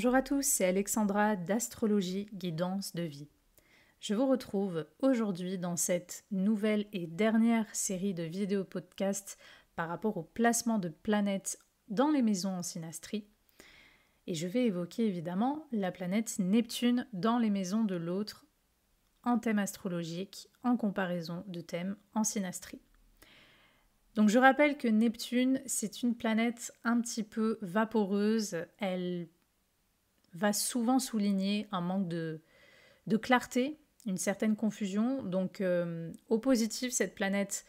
Bonjour à tous, c'est Alexandra d'Astrologie Guidance de Vie. Je vous retrouve aujourd'hui dans cette nouvelle et dernière série de vidéos podcast par rapport au placement de planètes dans les maisons en synastrie. Et je vais évoquer évidemment la planète Neptune dans les maisons de l'autre en thème astrologique en comparaison de thèmes en synastrie. Donc je rappelle que Neptune, c'est une planète un petit peu vaporeuse, elle va souvent souligner un manque de clarté, une certaine confusion. Donc au positif, cette planète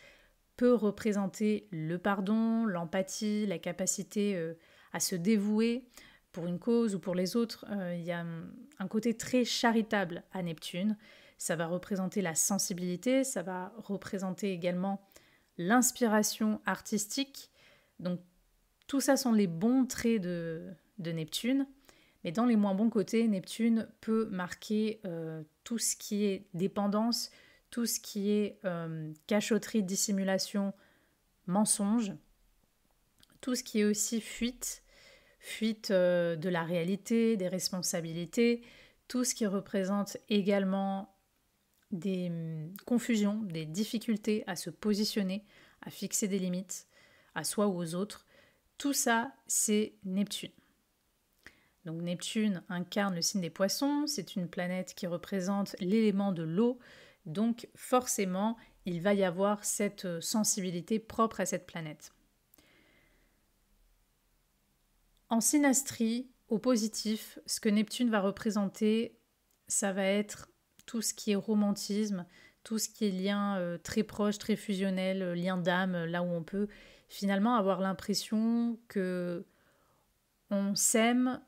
peut représenter le pardon, l'empathie, la capacité à se dévouer pour une cause ou pour les autres. Il y a un côté très charitable à Neptune. Ça va représenter la sensibilité, ça va représenter également l'inspiration artistique. Donc tout ça sont les bons traits de Neptune. Mais dans les moins bons côtés, Neptune peut marquer tout ce qui est dépendance, tout ce qui est cachotterie, dissimulation, mensonge, tout ce qui est aussi fuite de la réalité, des responsabilités, tout ce qui représente également des confusions, des difficultés à se positionner, à fixer des limites, à soi ou aux autres. Tout ça, c'est Neptune. Donc Neptune incarne le signe des poissons, c'est une planète qui représente l'élément de l'eau, donc forcément il va y avoir cette sensibilité propre à cette planète. En synastrie, au positif, ce que Neptune va représenter, ça va être tout ce qui est romantisme, tout ce qui est lien très proche, très fusionnel, lien d'âme, là où on peut finalement avoir l'impression que on s'aime,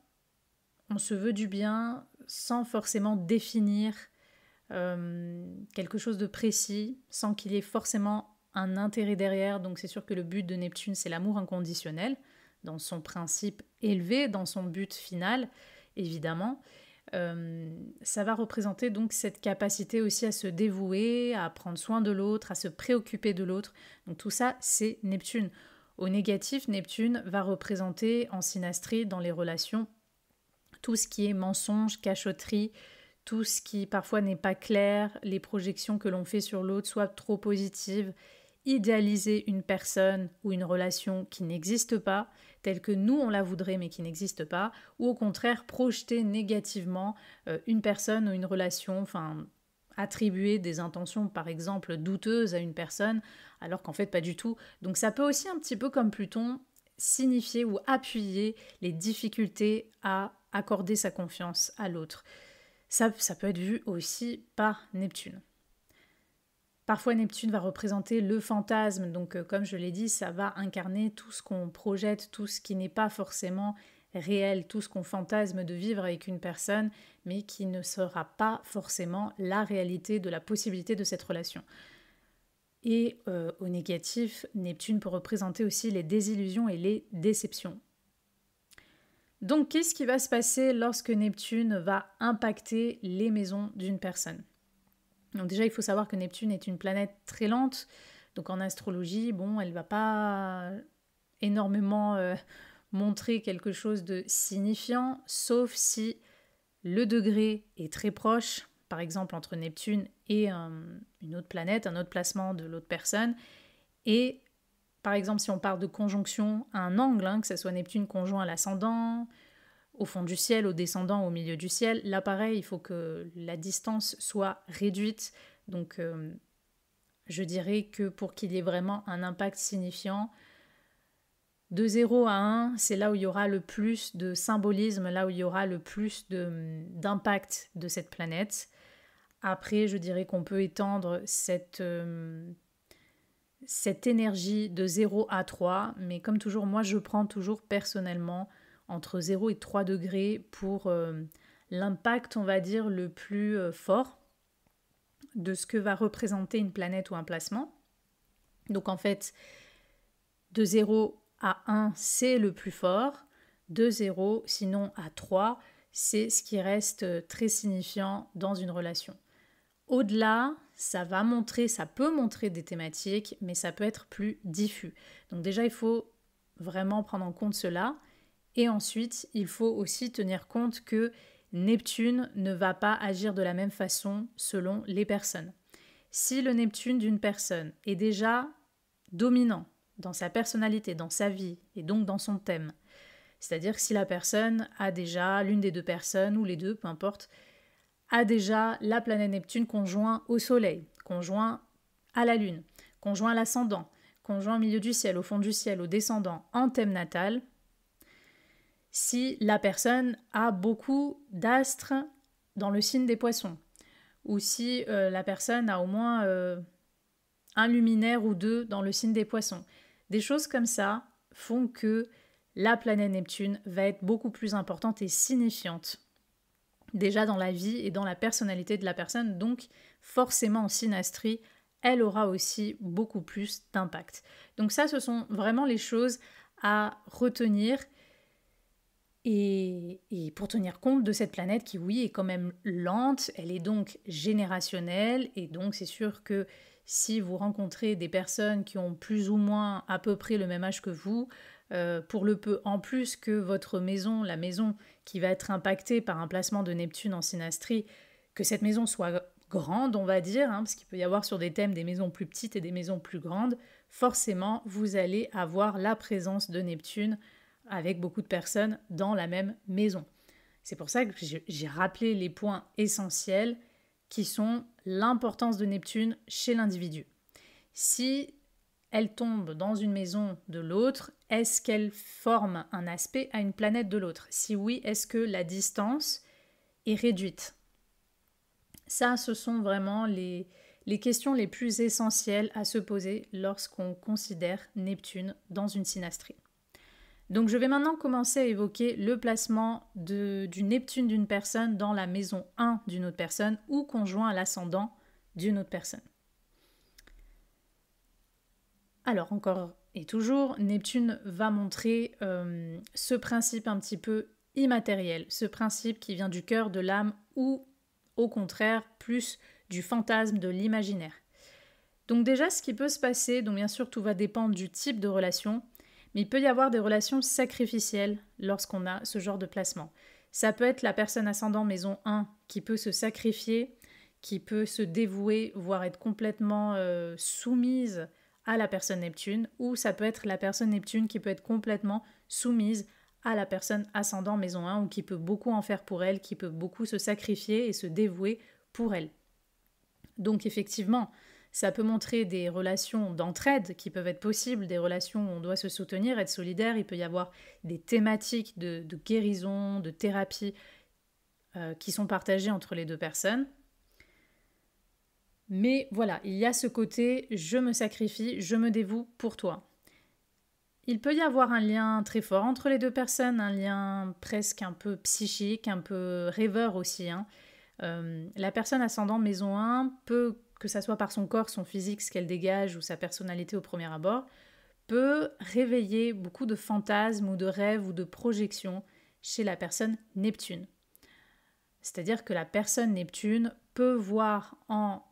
on se veut du bien sans forcément définir quelque chose de précis, sans qu'il y ait forcément un intérêt derrière. Donc c'est sûr que le but de Neptune, c'est l'amour inconditionnel, dans son principe élevé, dans son but final, évidemment. Ça va représenter donc cette capacité aussi à se dévouer, à prendre soin de l'autre, à se préoccuper de l'autre. Donc tout ça, c'est Neptune. Au négatif, Neptune va représenter en synastrie, dans les relations, tout ce qui est mensonge, cachotterie, tout ce qui parfois n'est pas clair, les projections que l'on fait sur l'autre soient trop positives, idéaliser une personne ou une relation qui n'existe pas, telle que nous on la voudrait mais qui n'existe pas, ou au contraire projeter négativement une personne ou une relation, enfin attribuer des intentions par exemple douteuses à une personne alors qu'en fait pas du tout. Donc ça peut aussi un petit peu comme Pluton signifier ou appuyer les difficultés à accorder sa confiance à l'autre. Ça peut être vu aussi par Neptune. Parfois, Neptune va représenter le fantasme, donc comme je l'ai dit, ça va incarner tout ce qu'on projette, tout ce qui n'est pas forcément réel, tout ce qu'on fantasme de vivre avec une personne, mais qui ne sera pas forcément la réalité de la possibilité de cette relation. Et au négatif, Neptune peut représenter aussi les désillusions et les déceptions. Donc, qu'est-ce qui va se passer lorsque Neptune va impacter les maisons d'une personne ? Donc déjà, il faut savoir que Neptune est une planète très lente. Donc en astrologie, elle ne va pas énormément montrer quelque chose de signifiant, sauf si le degré est très proche, par exemple entre Neptune et une autre planète, un autre placement de l'autre personne. Et par exemple, si on parle de conjonction à un angle, que ce soit Neptune conjoint à l'ascendant, au fond du ciel, au descendant, au milieu du ciel, là pareil, il faut que la distance soit réduite. Donc je dirais que pour qu'il y ait vraiment un impact signifiant, de 0 à 1, c'est là où il y aura le plus de symbolisme, là où il y aura le plus d'impact de cette planète. Après, je dirais qu'on peut étendre cette énergie de 0 à 3, mais comme toujours, moi je prends toujours personnellement entre 0 et 3 degrés pour l'impact, on va dire, le plus fort de ce que va représenter une planète ou un placement. Donc en fait, de 0 à 1, c'est le plus fort. De 0, sinon à 3, c'est ce qui reste très signifiant dans une relation. Au-delà, ça peut montrer des thématiques, mais ça peut être plus diffus. Donc déjà, il faut vraiment prendre en compte cela. Et ensuite, il faut aussi tenir compte que Neptune ne va pas agir de la même façon selon les personnes. Si le Neptune d'une personne est déjà dominant dans sa personnalité, dans sa vie et donc dans son thème, c'est-à-dire si la personne a déjà, l'une des deux personnes ou les deux, peu importe, a déjà la planète Neptune conjoint au Soleil, conjoint à la Lune, conjoint à l'ascendant, conjoint au milieu du ciel, au fond du ciel, au descendant, en thème natal, si la personne a beaucoup d'astres dans le signe des Poissons, ou si la personne a au moins un luminaire ou deux dans le signe des Poissons. Des choses comme ça font que la planète Neptune va être beaucoup plus importante et signifiante déjà dans la vie et dans la personnalité de la personne, donc forcément en synastrie, elle aura aussi beaucoup plus d'impact. Donc ça, ce sont vraiment les choses à retenir et pour tenir compte de cette planète qui, oui, est quand même lente, elle est donc générationnelle, et donc c'est sûr que si vous rencontrez des personnes qui ont plus ou moins à peu près le même âge que vous, pour le peu en plus que votre maison, la maison qui va être impactée par un placement de Neptune en synastrie, que cette maison soit grande, on va dire, parce qu'il peut y avoir sur des thèmes des maisons plus petites et des maisons plus grandes, forcément vous allez avoir la présence de Neptune avec beaucoup de personnes dans la même maison. C'est pour ça que j'ai rappelé les points essentiels qui sont l'importance de Neptune chez l'individu. Si elle tombe dans une maison de l'autre, est-ce qu'elle forme un aspect à une planète de l'autre? Si oui, est-ce que la distance est réduite? Ça, ce sont vraiment les questions les plus essentielles à se poser lorsqu'on considère Neptune dans une synastrie. Donc je vais maintenant commencer à évoquer le placement du Neptune d'une personne dans la maison 1 d'une autre personne ou conjoint à l'ascendant d'une autre personne. Alors encore et toujours, Neptune va montrer ce principe un petit peu immatériel, ce principe qui vient du cœur, de l'âme ou au contraire plus du fantasme, de l'imaginaire. Donc déjà ce qui peut se passer, donc bien sûr tout va dépendre du type de relation, mais il peut y avoir des relations sacrificielles lorsqu'on a ce genre de placement. Ça peut être la personne ascendant maison 1 qui peut se sacrifier, qui peut se dévouer, voire être complètement soumise à la personne Neptune, ou ça peut être la personne Neptune qui peut être complètement soumise à la personne ascendant maison 1 ou qui peut beaucoup en faire pour elle, qui peut beaucoup se sacrifier et se dévouer pour elle. Donc effectivement, ça peut montrer des relations d'entraide qui peuvent être possibles, des relations où on doit se soutenir, être solidaire. Il peut y avoir des thématiques de guérison, de thérapie qui sont partagées entre les deux personnes. Mais voilà, il y a ce côté « je me sacrifie, je me dévoue pour toi ». Il peut y avoir un lien très fort entre les deux personnes, un lien presque un peu psychique, un peu rêveur aussi. La personne ascendant maison 1 peut, que ça soit par son corps, son physique, ce qu'elle dégage ou sa personnalité au premier abord, peut réveiller beaucoup de fantasmes ou de rêves ou de projections chez la personne Neptune. C'est-à-dire que la personne Neptune peut voir en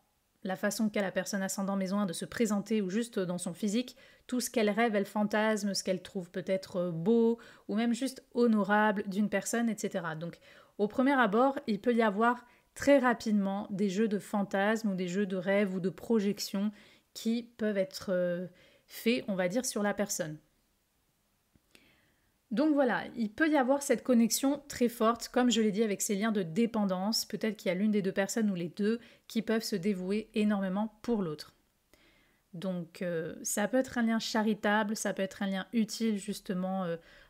la façon qu'a la personne ascendant maison 1 de se présenter ou juste dans son physique, tout ce qu'elle rêve, elle fantasme, ce qu'elle trouve peut-être beau ou même juste honorable d'une personne, etc. Donc au premier abord, il peut y avoir très rapidement des jeux de fantasmes ou des jeux de rêves ou de projections qui peuvent être faits, on va dire, sur la personne. Donc voilà, il peut y avoir cette connexion très forte, comme je l'ai dit, avec ces liens de dépendance. Peut-être qu'il y a l'une des deux personnes ou les deux qui peuvent se dévouer énormément pour l'autre. Donc ça peut être un lien charitable, ça peut être un lien utile justement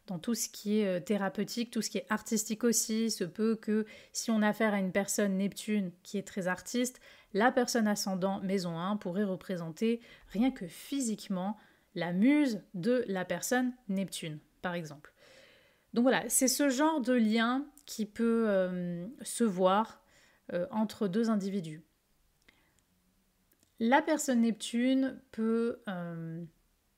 dans tout ce qui est thérapeutique, tout ce qui est artistique aussi. Il se peut que si on a affaire à une personne Neptune qui est très artiste, la personne ascendant maison 1 pourrait représenter rien que physiquement la muse de la personne Neptune, par exemple. Donc voilà, c'est ce genre de lien qui peut se voir entre deux individus. La personne Neptune peut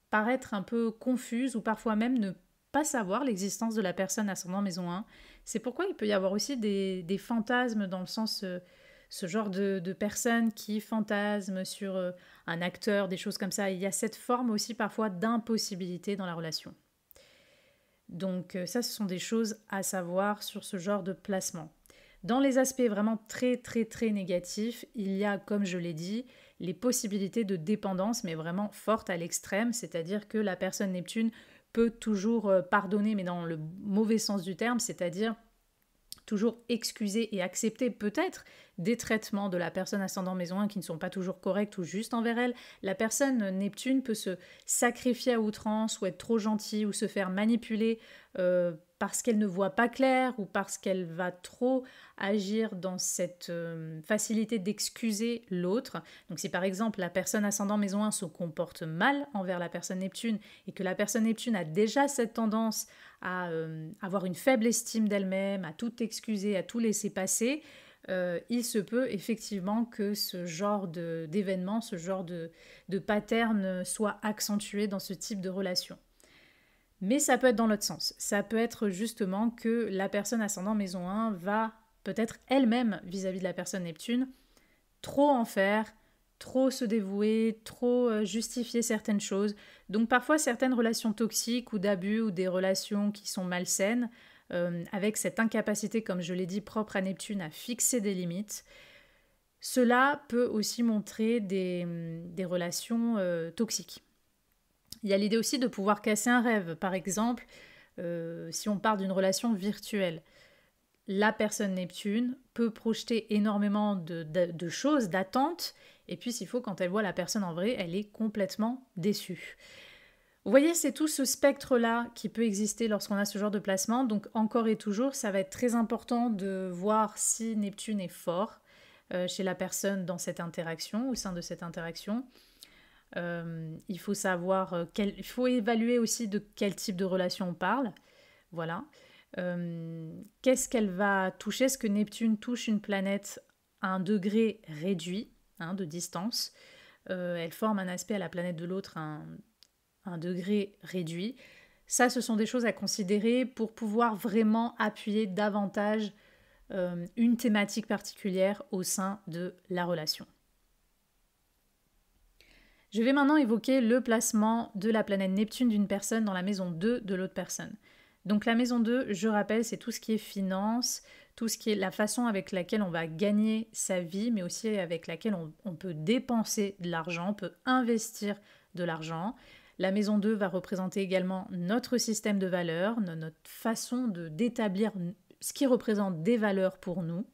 paraître un peu confuse ou parfois même ne pas savoir l'existence de la personne ascendant maison 1. C'est pourquoi il peut y avoir aussi des fantasmes dans le sens, ce genre de personnes qui fantasment sur un acteur, des choses comme ça. Il y a cette forme aussi parfois d'impossibilité dans la relation. Donc ça, ce sont des choses à savoir sur ce genre de placement. Dans les aspects vraiment très très très négatifs, il y a, comme je l'ai dit, les possibilités de dépendance, mais vraiment fortes à l'extrême, c'est-à-dire que la personne Neptune peut toujours pardonner, mais dans le mauvais sens du terme, c'est-à-dire toujours excuser et accepter peut-être des traitements de la personne ascendant maison 1 qui ne sont pas toujours corrects ou juste envers elle. La personne Neptune peut se sacrifier à outrance ou être trop gentille ou se faire manipuler parce qu'elle ne voit pas clair ou parce qu'elle va trop agir dans cette facilité d'excuser l'autre. Donc si par exemple la personne ascendant maison 1 se comporte mal envers la personne Neptune et que la personne Neptune a déjà cette tendance à avoir une faible estime d'elle-même, à tout excuser, à tout laisser passer, il se peut effectivement que ce genre d'événement, ce genre de pattern soit accentué dans ce type de relation. Mais ça peut être dans l'autre sens. Ça peut être justement que la personne ascendant maison 1 va peut-être elle-même vis-à-vis de la personne Neptune trop en faire, trop se dévouer, trop justifier certaines choses. Donc parfois certaines relations toxiques ou d'abus ou des relations qui sont malsaines, avec cette incapacité, comme je l'ai dit, propre à Neptune à fixer des limites, cela peut aussi montrer des relations toxiques. Il y a l'idée aussi de pouvoir casser un rêve. Par exemple, si on parle d'une relation virtuelle, la personne Neptune peut projeter énormément de choses, d'attentes, et puis s'il faut, quand elle voit la personne en vrai, elle est complètement déçue. Vous voyez, c'est tout ce spectre-là qui peut exister lorsqu'on a ce genre de placement, donc encore et toujours, ça va être très important de voir si Neptune est fort chez la personne dans cette interaction, au sein de cette interaction. Il faut savoir, il faut évaluer aussi de quel type de relation on parle. Voilà. Qu'est-ce qu'elle va toucher? Est-ce que Neptune touche une planète à un degré réduit de distance? Elle forme un aspect à la planète de l'autre à un degré réduit. Ça, ce sont des choses à considérer pour pouvoir vraiment appuyer davantage une thématique particulière au sein de la relation. Je vais maintenant évoquer le placement de la planète Neptune d'une personne dans la maison 2 de l'autre personne. Donc la maison 2, je rappelle, c'est tout ce qui est finance, tout ce qui est la façon avec laquelle on va gagner sa vie, mais aussi avec laquelle on peut dépenser de l'argent, on peut investir de l'argent. La maison 2 va représenter également notre système de valeurs, notre façon d'établir ce qui représente des valeurs pour nous.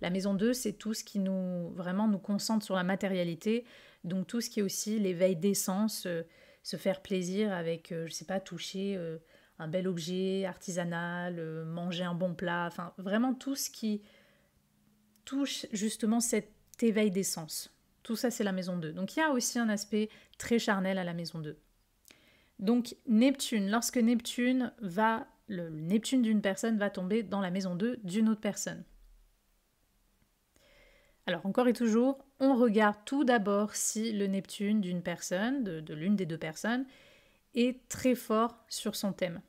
La maison 2, c'est tout ce qui vraiment nous concentre sur la matérialité, donc tout ce qui est aussi l'éveil d'essence, se faire plaisir avec, je ne sais pas, toucher un bel objet artisanal, manger un bon plat, enfin vraiment tout ce qui touche justement cet éveil d'essence. Tout ça, c'est la maison 2. Donc il y a aussi un aspect très charnel à la maison 2. Donc Neptune, lorsque le Neptune d'une personne va tomber dans la maison 2 d'une autre personne. Alors encore et toujours, on regarde tout d'abord si le Neptune d'une personne, de l'une des deux personnes, est très fort sur son thème.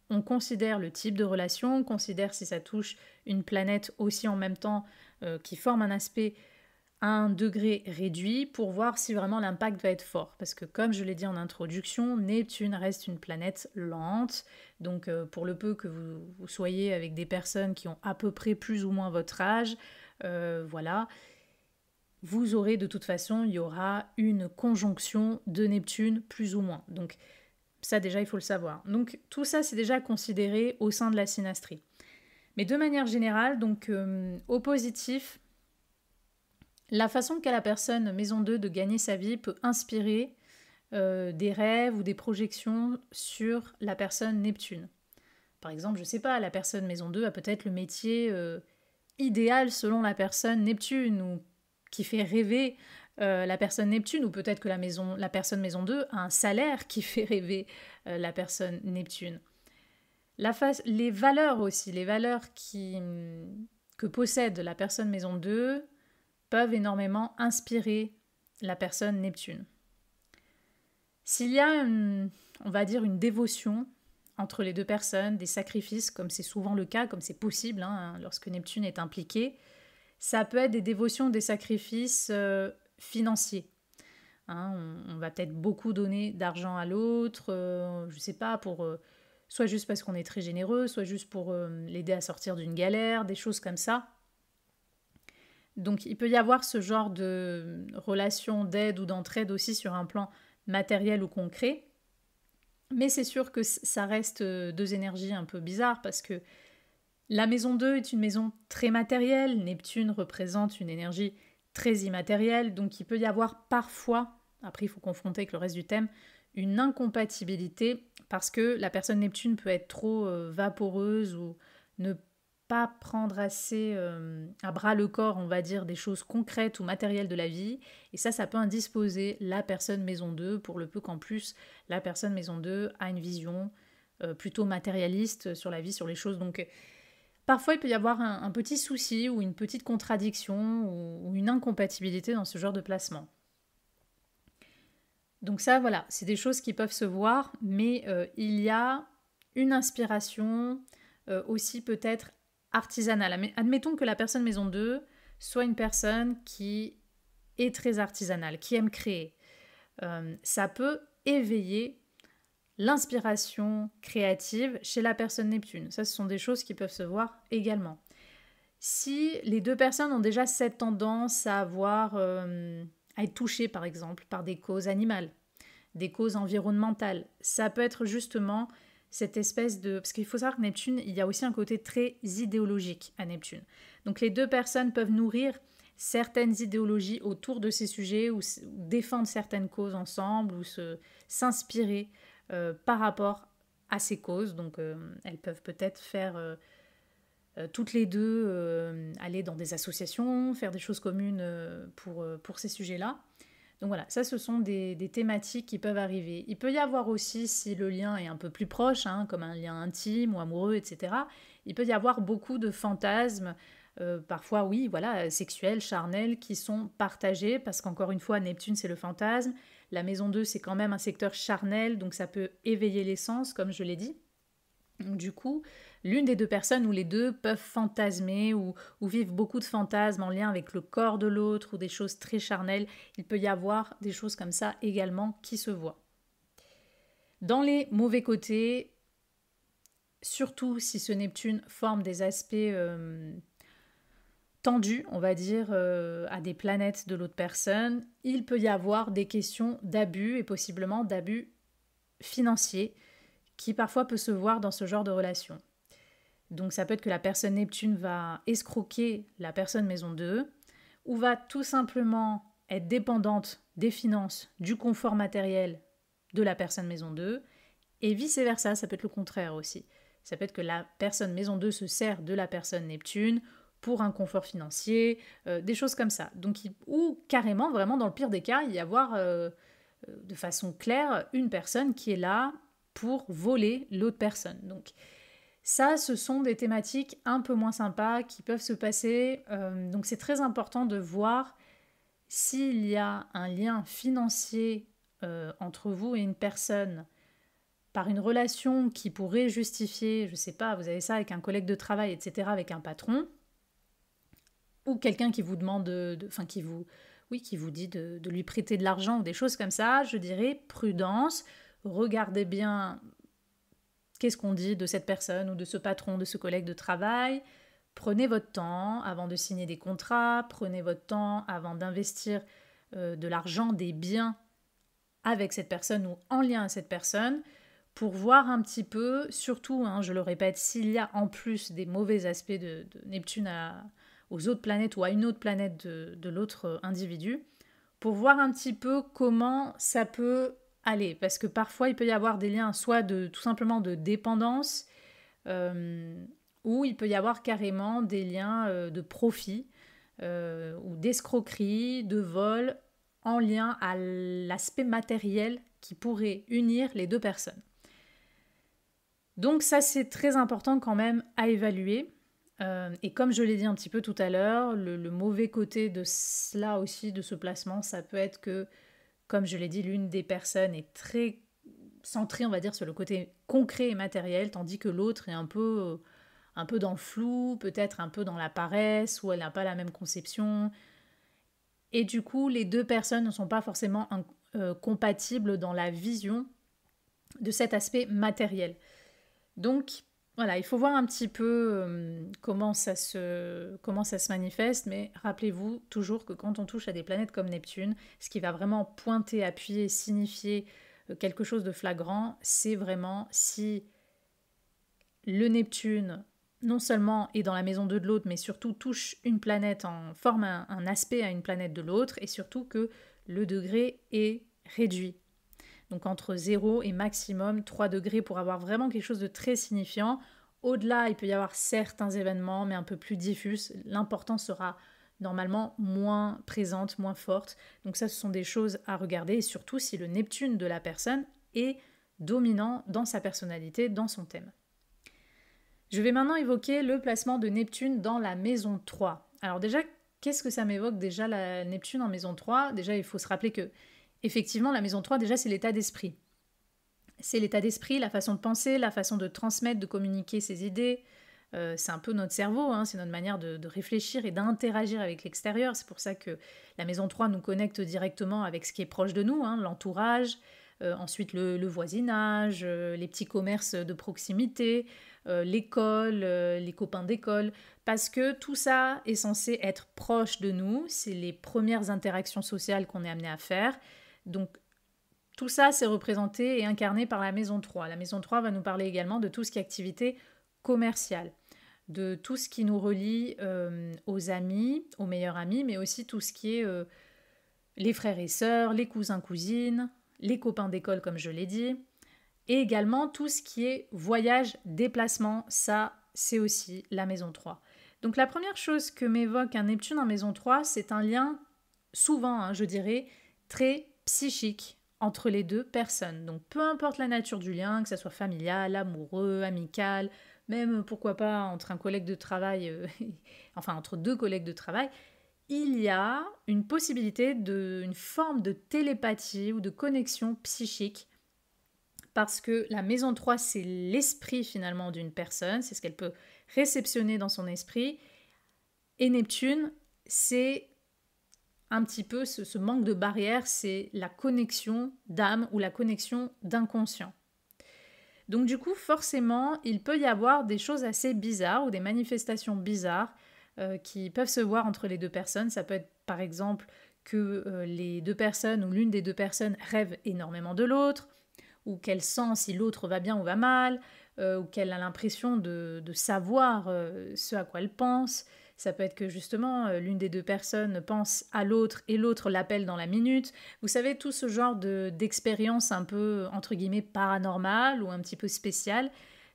On considère le type de relation, on considère si ça touche une planète aussi en même temps qui forme un aspect à un degré réduit pour voir si vraiment l'impact va être fort. Parce que comme je l'ai dit en introduction, Neptune reste une planète lente. Donc pour le peu que vous soyez avec des personnes qui ont à peu près plus ou moins votre âge, voilà, vous aurez de toute façon, il y aura une conjonction de Neptune plus ou moins. Donc ça déjà, il faut le savoir. Donc tout ça, c'est déjà considéré au sein de la synastrie. Mais de manière générale, donc au positif, la façon qu'a la personne maison 2 de gagner sa vie peut inspirer des rêves ou des projections sur la personne Neptune. Par exemple, je ne sais pas, la personne maison 2 a peut-être le métier idéal selon la personne Neptune ou qui fait rêver la personne Neptune, ou peut-être que la personne maison 2 a un salaire qui fait rêver la personne Neptune. Les valeurs aussi, les valeurs que possède la personne maison 2 peuvent énormément inspirer la personne Neptune. S'il y a, on va dire, une dévotion entre les deux personnes, des sacrifices, comme c'est souvent le cas, comme c'est possible lorsque Neptune est impliqué, ça peut être des dévotions, des sacrifices financiers. On va peut-être beaucoup donner d'argent à l'autre, je ne sais pas, pour soit juste parce qu'on est très généreux, soit juste pour l'aider à sortir d'une galère, des choses comme ça. Donc il peut y avoir ce genre de relation d'aide ou d'entraide aussi sur un plan matériel ou concret. Mais c'est sûr que ça reste deux énergies un peu bizarres parce que la maison 2 est une maison très matérielle. Neptune représente une énergie très immatérielle. Donc il peut y avoir parfois, après il faut confronter avec le reste du thème, une incompatibilité parce que la personne Neptune peut être trop vaporeuse ou ne pas prendre assez à bras le corps, on va dire, des choses concrètes ou matérielles de la vie. Et ça peut indisposer la personne maison 2, pour le peu qu'en plus, la personne maison 2 a une vision plutôt matérialiste sur la vie, sur les choses. Donc parfois, il peut y avoir un petit souci ou une petite contradiction ou une incompatibilité dans ce genre de placement. Donc ça, voilà, c'est des choses qui peuvent se voir, mais il y a une inspiration aussi peut-être artisanale. Admettons que la personne maison 2 soit une personne qui est très artisanale, qui aime créer. Ça peut éveiller l'inspiration créative chez la personne Neptune. Ça, ce sont des choses qui peuvent se voir également. Si les deux personnes ont déjà cette tendance à à être touchées, par exemple, par des causes animales, des causes environnementales, ça peut être justement cette espèce de... Parce qu'il faut savoir que Neptune, il y a aussi un côté très idéologique à Neptune. Donc les deux personnes peuvent nourrir certaines idéologies autour de ces sujets ou défendre certaines causes ensemble ou s'inspirer par rapport à ces causes. Donc elles peuvent peut-être faire toutes les deux aller dans des associations, faire des choses communes pour ces sujets-là. Donc voilà, ça ce sont des thématiques qui peuvent arriver. Il peut y avoir aussi, si le lien est un peu plus proche, hein, comme un lien intime ou amoureux, etc., il peut y avoir beaucoup de fantasmes, parfois oui, voilà, sexuels, charnels, qui sont partagés, parce qu'encore une fois, Neptune c'est le fantasme, la maison 2 c'est quand même un secteur charnel, donc ça peut éveiller les sens, comme je l'ai dit. Donc, du coup, l'une des deux personnes ou les deux peuvent fantasmer ou vivre beaucoup de fantasmes en lien avec le corps de l'autre ou des choses très charnelles. Il peut y avoir des choses comme ça également qui se voient. Dans les mauvais côtés, surtout si ce Neptune forme des aspects tendus, on va dire, à des planètes de l'autre personne, il peut y avoir des questions d'abus et possiblement d'abus financiers qui parfois peut se voir dans ce genre de relation. Donc ça peut être que la personne Neptune va escroquer la personne maison 2 ou va tout simplement être dépendante des finances, du confort matériel de la personne maison 2 et vice-versa, ça peut être le contraire aussi. Ça peut être que la personne maison 2 se sert de la personne Neptune pour un confort financier, des choses comme ça. Donc, ou carrément, vraiment dans le pire des cas, il y avoir de façon claire une personne qui est là pour voler l'autre personne. Donc ça, ce sont des thématiques un peu moins sympas qui peuvent se passer. Donc c'est très important de voir s'il y a un lien financier entre vous et une personne par une relation qui pourrait justifier, je ne sais pas, vous avez ça avec un collègue de travail, etc., avec un patron, ou quelqu'un qui vous demande, qui vous dit de lui prêter de l'argent ou des choses comme ça, je dirais prudence, regardez bien qu'est-ce qu'on dit de cette personne ou de ce patron, de ce collègue de travail. Prenez votre temps avant de signer des contrats, prenez votre temps avant d'investir de l'argent, des biens avec cette personne ou en lien à cette personne pour voir un petit peu, surtout, hein, je le répète, s'il y a en plus des mauvais aspects de Neptune aux autres planètes ou à une autre planète de l'autre individu, pour voir un petit peu comment ça peut aller. Parce que parfois, il peut y avoir des liens soit tout simplement de dépendance, ou il peut y avoir carrément des liens de profit, ou d'escroquerie, de vol, en lien à l'aspect matériel qui pourrait unir les deux personnes. Donc ça, c'est très important quand même à évaluer. Et comme je l'ai dit un petit peu tout à l'heure, le mauvais côté de cela aussi, de ce placement, ça peut être que, comme je l'ai dit, l'une des personnes est très centrée, on va dire, sur le côté concret et matériel, tandis que l'autre est un peu dans le flou, peut-être un peu dans la paresse, ou elle n'a pas la même conception. Et du coup, les deux personnes ne sont pas forcément compatibles dans la vision de cet aspect matériel. Donc voilà, il faut voir un petit peu comment ça se manifeste, mais rappelez-vous toujours que quand on touche à des planètes comme Neptune, ce qui va vraiment pointer, appuyer, signifier quelque chose de flagrant, c'est vraiment si le Neptune non seulement est dans la maison 2 de l'autre, mais surtout touche une planète, forme un aspect à une planète de l'autre, et surtout que le degré est réduit. Donc entre 0 et maximum 3 degrés pour avoir vraiment quelque chose de très signifiant. Au-delà, il peut y avoir certains événements, mais un peu plus diffus. L'importance sera normalement moins présente, moins forte. Donc ça, ce sont des choses à regarder, et surtout si le Neptune de la personne est dominant dans sa personnalité, dans son thème. Je vais maintenant évoquer le placement de Neptune dans la maison 3. Alors déjà, qu'est-ce que ça m'évoque déjà la Neptune en maison 3? Déjà, il faut se rappeler que effectivement, la maison 3, déjà, c'est l'état d'esprit. C'est l'état d'esprit, la façon de penser, la façon de transmettre, de communiquer ses idées. C'est un peu notre cerveau, hein, c'est notre manière de réfléchir et d'interagir avec l'extérieur. C'est pour ça que la maison 3 nous connecte directement avec ce qui est proche de nous, hein, l'entourage, ensuite le voisinage, les petits commerces de proximité, l'école, les copains d'école, parce que tout ça est censé être proche de nous, c'est les premières interactions sociales qu'on est amené à faire. Donc tout ça, c'est représenté et incarné par la maison 3. La maison 3 va nous parler également de tout ce qui est activité commerciale, de tout ce qui nous relie aux amis, aux meilleurs amis, mais aussi tout ce qui est les frères et sœurs, les cousins, cousines, les copains d'école, comme je l'ai dit, et également tout ce qui est voyage, déplacement, ça, c'est aussi la maison 3. Donc la première chose que m'évoque un Neptune en maison 3, c'est un lien, souvent, hein, je dirais, très psychique entre les deux personnes. Donc peu importe la nature du lien, que ce soit familial, amoureux, amical, même pourquoi pas entre un collègue de travail, enfin entre deux collègues de travail, il y a une possibilité une forme de télépathie ou de connexion psychique parce que la maison 3, c'est l'esprit finalement d'une personne, c'est ce qu'elle peut réceptionner dans son esprit. Et Neptune, c'est un petit peu ce manque de barrière, c'est la connexion d'âme ou la connexion d'inconscient. Donc du coup, forcément, il peut y avoir des choses assez bizarres ou des manifestations bizarres qui peuvent se voir entre les deux personnes. Ça peut être par exemple que les deux personnes ou l'une des deux personnes rêve énormément de l'autre, ou qu'elle sent si l'autre va bien ou va mal, ou qu'elle a l'impression de savoir ce à quoi elle pense. Ça peut être que justement l'une des deux personnes pense à l'autre et l'autre l'appelle dans la minute. Vous savez, tout ce genre d'expérience un peu, entre guillemets, paranormale ou un petit peu spéciale.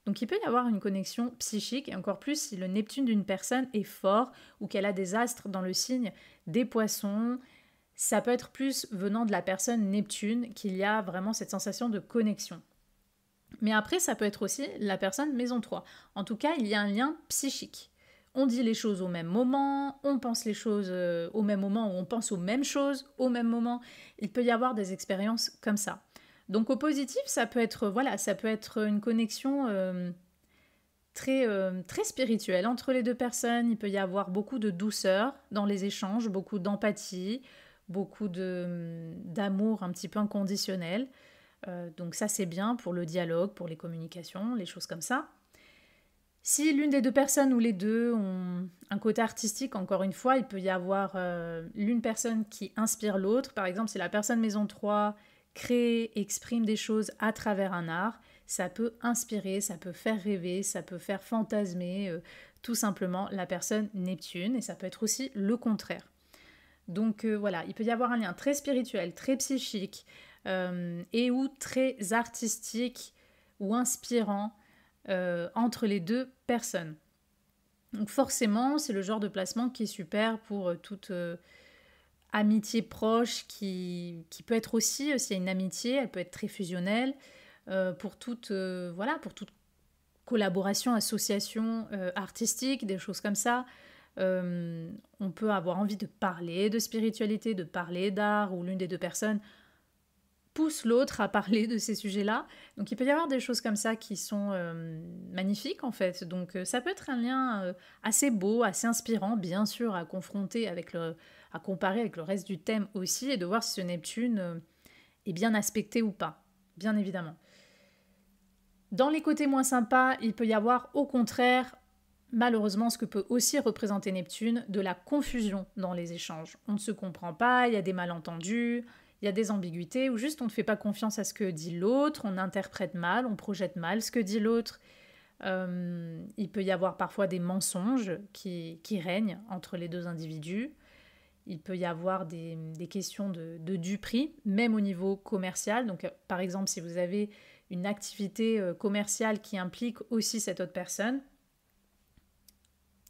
Donc il peut y avoir une connexion psychique, et encore plus si le Neptune d'une personne est fort ou qu'elle a des astres dans le signe des poissons. Ça peut être plus venant de la personne Neptune qu'il y a vraiment cette sensation de connexion. Mais après, ça peut être aussi la personne maison 3. En tout cas, il y a un lien psychique. On dit les choses au même moment, on pense les choses au même moment, ou on pense aux mêmes choses au même moment. Il peut y avoir des expériences comme ça. Donc au positif, ça peut être une connexion très spirituelle entre les deux personnes. Il peut y avoir beaucoup de douceur dans les échanges, beaucoup d'empathie, beaucoup d'amour un petit peu inconditionnel. Donc ça c'est bien pour le dialogue, pour les communications, les choses comme ça. Si l'une des deux personnes ou les deux ont un côté artistique, encore une fois, il peut y avoir l'une personne qui inspire l'autre. Par exemple, si la personne maison 3 crée, exprime des choses à travers un art, ça peut inspirer, ça peut faire rêver, ça peut faire fantasmer tout simplement la personne Neptune, et ça peut être aussi le contraire. Donc voilà, il peut y avoir un lien très spirituel, très psychique, et ou très artistique ou inspirant entre les deux personnes. Donc forcément, c'est le genre de placement qui est super pour toute amitié proche, qui peut être aussi, s'il y a une amitié, elle peut être très fusionnelle, pour toute collaboration, association artistique, des choses comme ça. On peut avoir envie de parler de spiritualité, de parler d'art, ou l'une des deux personnes pousse l'autre à parler de ces sujets-là. Donc il peut y avoir des choses comme ça qui sont magnifiques en fait. Donc ça peut être un lien assez beau, assez inspirant, bien sûr à confronter à comparer avec le reste du thème aussi, et de voir si ce Neptune est bien aspecté ou pas, bien évidemment. Dans les côtés moins sympas, il peut y avoir au contraire, malheureusement, ce que peut aussi représenter Neptune, de la confusion dans les échanges. On ne se comprend pas, il y a des malentendus, il y a des ambiguïtés, ou juste on ne fait pas confiance à ce que dit l'autre, on interprète mal, on projette mal ce que dit l'autre. Il peut y avoir parfois des mensonges qui règnent entre les deux individus. Il peut y avoir des questions de duperie, même au niveau commercial. Donc, par exemple, si vous avez une activité commerciale qui implique aussi cette autre personne,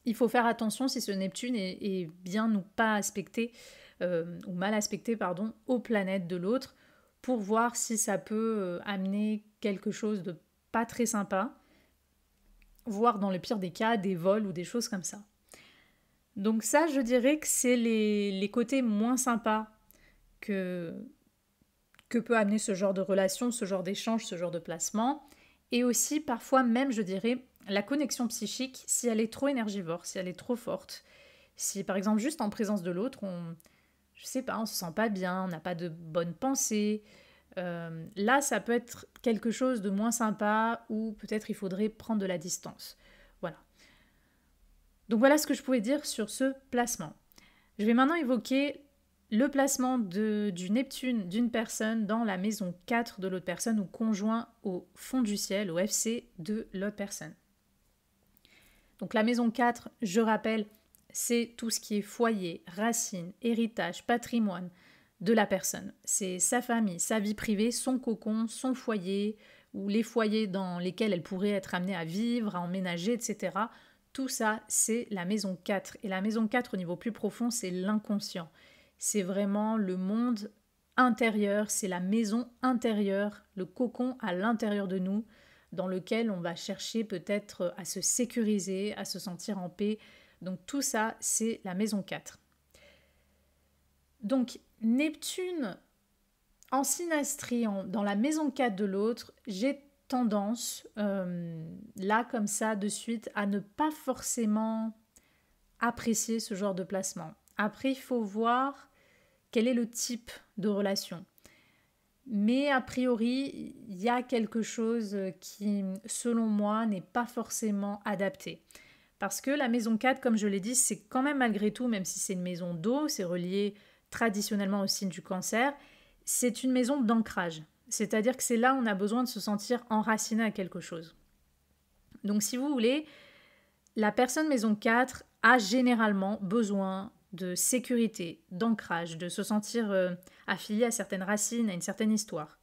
il faut faire attention si ce Neptune est bien ou pas aspecté, ou mal aspecté, pardon, aux planètes de l'autre, pour voir si ça peut amener quelque chose de pas très sympa, voire dans le pire des cas, des vols ou des choses comme ça. Donc ça, je dirais que c'est les côtés moins sympas que peut amener ce genre de relation, ce genre d'échange, ce genre de placement. Et aussi, parfois même, je dirais, la connexion psychique, si elle est trop énergivore, si elle est trop forte. Si, par exemple, juste en présence de l'autre, je sais pas, on se sent pas bien, on n'a pas de bonnes pensées. Là, ça peut être quelque chose de moins sympa ou peut-être il faudrait prendre de la distance. Voilà. Donc voilà ce que je pouvais dire sur ce placement. Je vais maintenant évoquer le placement du Neptune d'une personne dans la maison 4 de l'autre personne ou conjoint au fond du ciel, au FC de l'autre personne. Donc la maison 4, je rappelle, c'est tout ce qui est foyer, racine, héritage, patrimoine de la personne. C'est sa famille, sa vie privée, son cocon, son foyer, ou les foyers dans lesquels elle pourrait être amenée à vivre, à emménager, etc. Tout ça, c'est la maison 4. Et la maison 4, au niveau plus profond, c'est l'inconscient. C'est vraiment le monde intérieur, c'est la maison intérieure, le cocon à l'intérieur de nous, dans lequel on va chercher peut-être à se sécuriser, à se sentir en paix. Donc tout ça, c'est la maison 4. Donc Neptune en synastrie, dans la maison 4 de l'autre, j'ai tendance, là comme ça de suite, à ne pas forcément apprécier ce genre de placement. Après, il faut voir quel est le type de relation. Mais a priori, il y a quelque chose qui, selon moi, n'est pas forcément adapté. Parce que la maison 4, comme je l'ai dit, c'est quand même malgré tout, même si c'est une maison d'eau, c'est relié traditionnellement au signe du Cancer, c'est une maison d'ancrage. C'est-à-dire que c'est là où on a besoin de se sentir enraciné à quelque chose. Donc si vous voulez, la personne maison 4 a généralement besoin de sécurité, d'ancrage, de se sentir affilié à certaines racines, à une certaine histoire.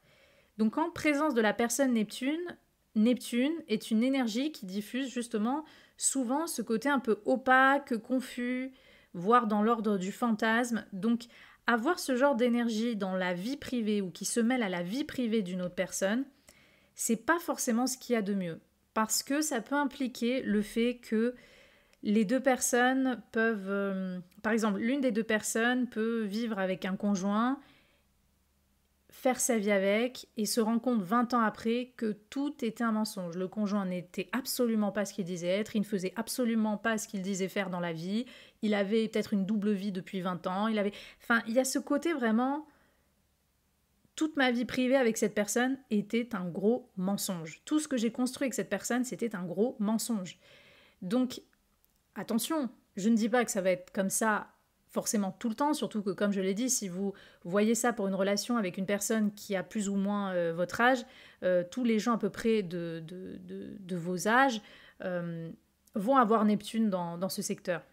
Donc en présence de la personne Neptune, Neptune est une énergie qui diffuse justement souvent ce côté un peu opaque, confus, voire dans l'ordre du fantasme. Donc avoir ce genre d'énergie dans la vie privée ou qui se mêle à la vie privée d'une autre personne, c'est pas forcément ce qu'il y a de mieux. Parce que ça peut impliquer le fait que les deux personnes peuvent, par exemple, l'une des deux personnes peut vivre avec un conjoint, faire sa vie avec et se rend compte 20 ans après que tout était un mensonge. Le conjoint n'était absolument pas ce qu'il disait être, il ne faisait absolument pas ce qu'il disait faire dans la vie, il avait peut-être une double vie depuis 20 ans, Enfin, il y a ce côté vraiment... Toute ma vie privée avec cette personne était un gros mensonge. Tout ce que j'ai construit avec cette personne, c'était un gros mensonge. Donc, attention, je ne dis pas que ça va être comme ça forcément tout le temps, surtout que comme je l'ai dit, si vous voyez ça pour une relation avec une personne qui a plus ou moins votre âge, tous les gens à peu près de vos âges vont avoir Neptune dans ce secteur.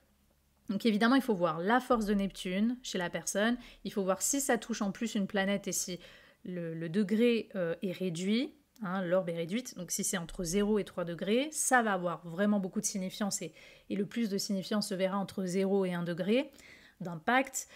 Donc évidemment, il faut voir la force de Neptune chez la personne, il faut voir si ça touche en plus une planète et si le degré est réduit. L'orbe est réduite, donc si c'est entre 0 et 3 degrés, ça va avoir vraiment beaucoup de signifiance et le plus de signifiance se verra entre 0 et 1 degré d'impact.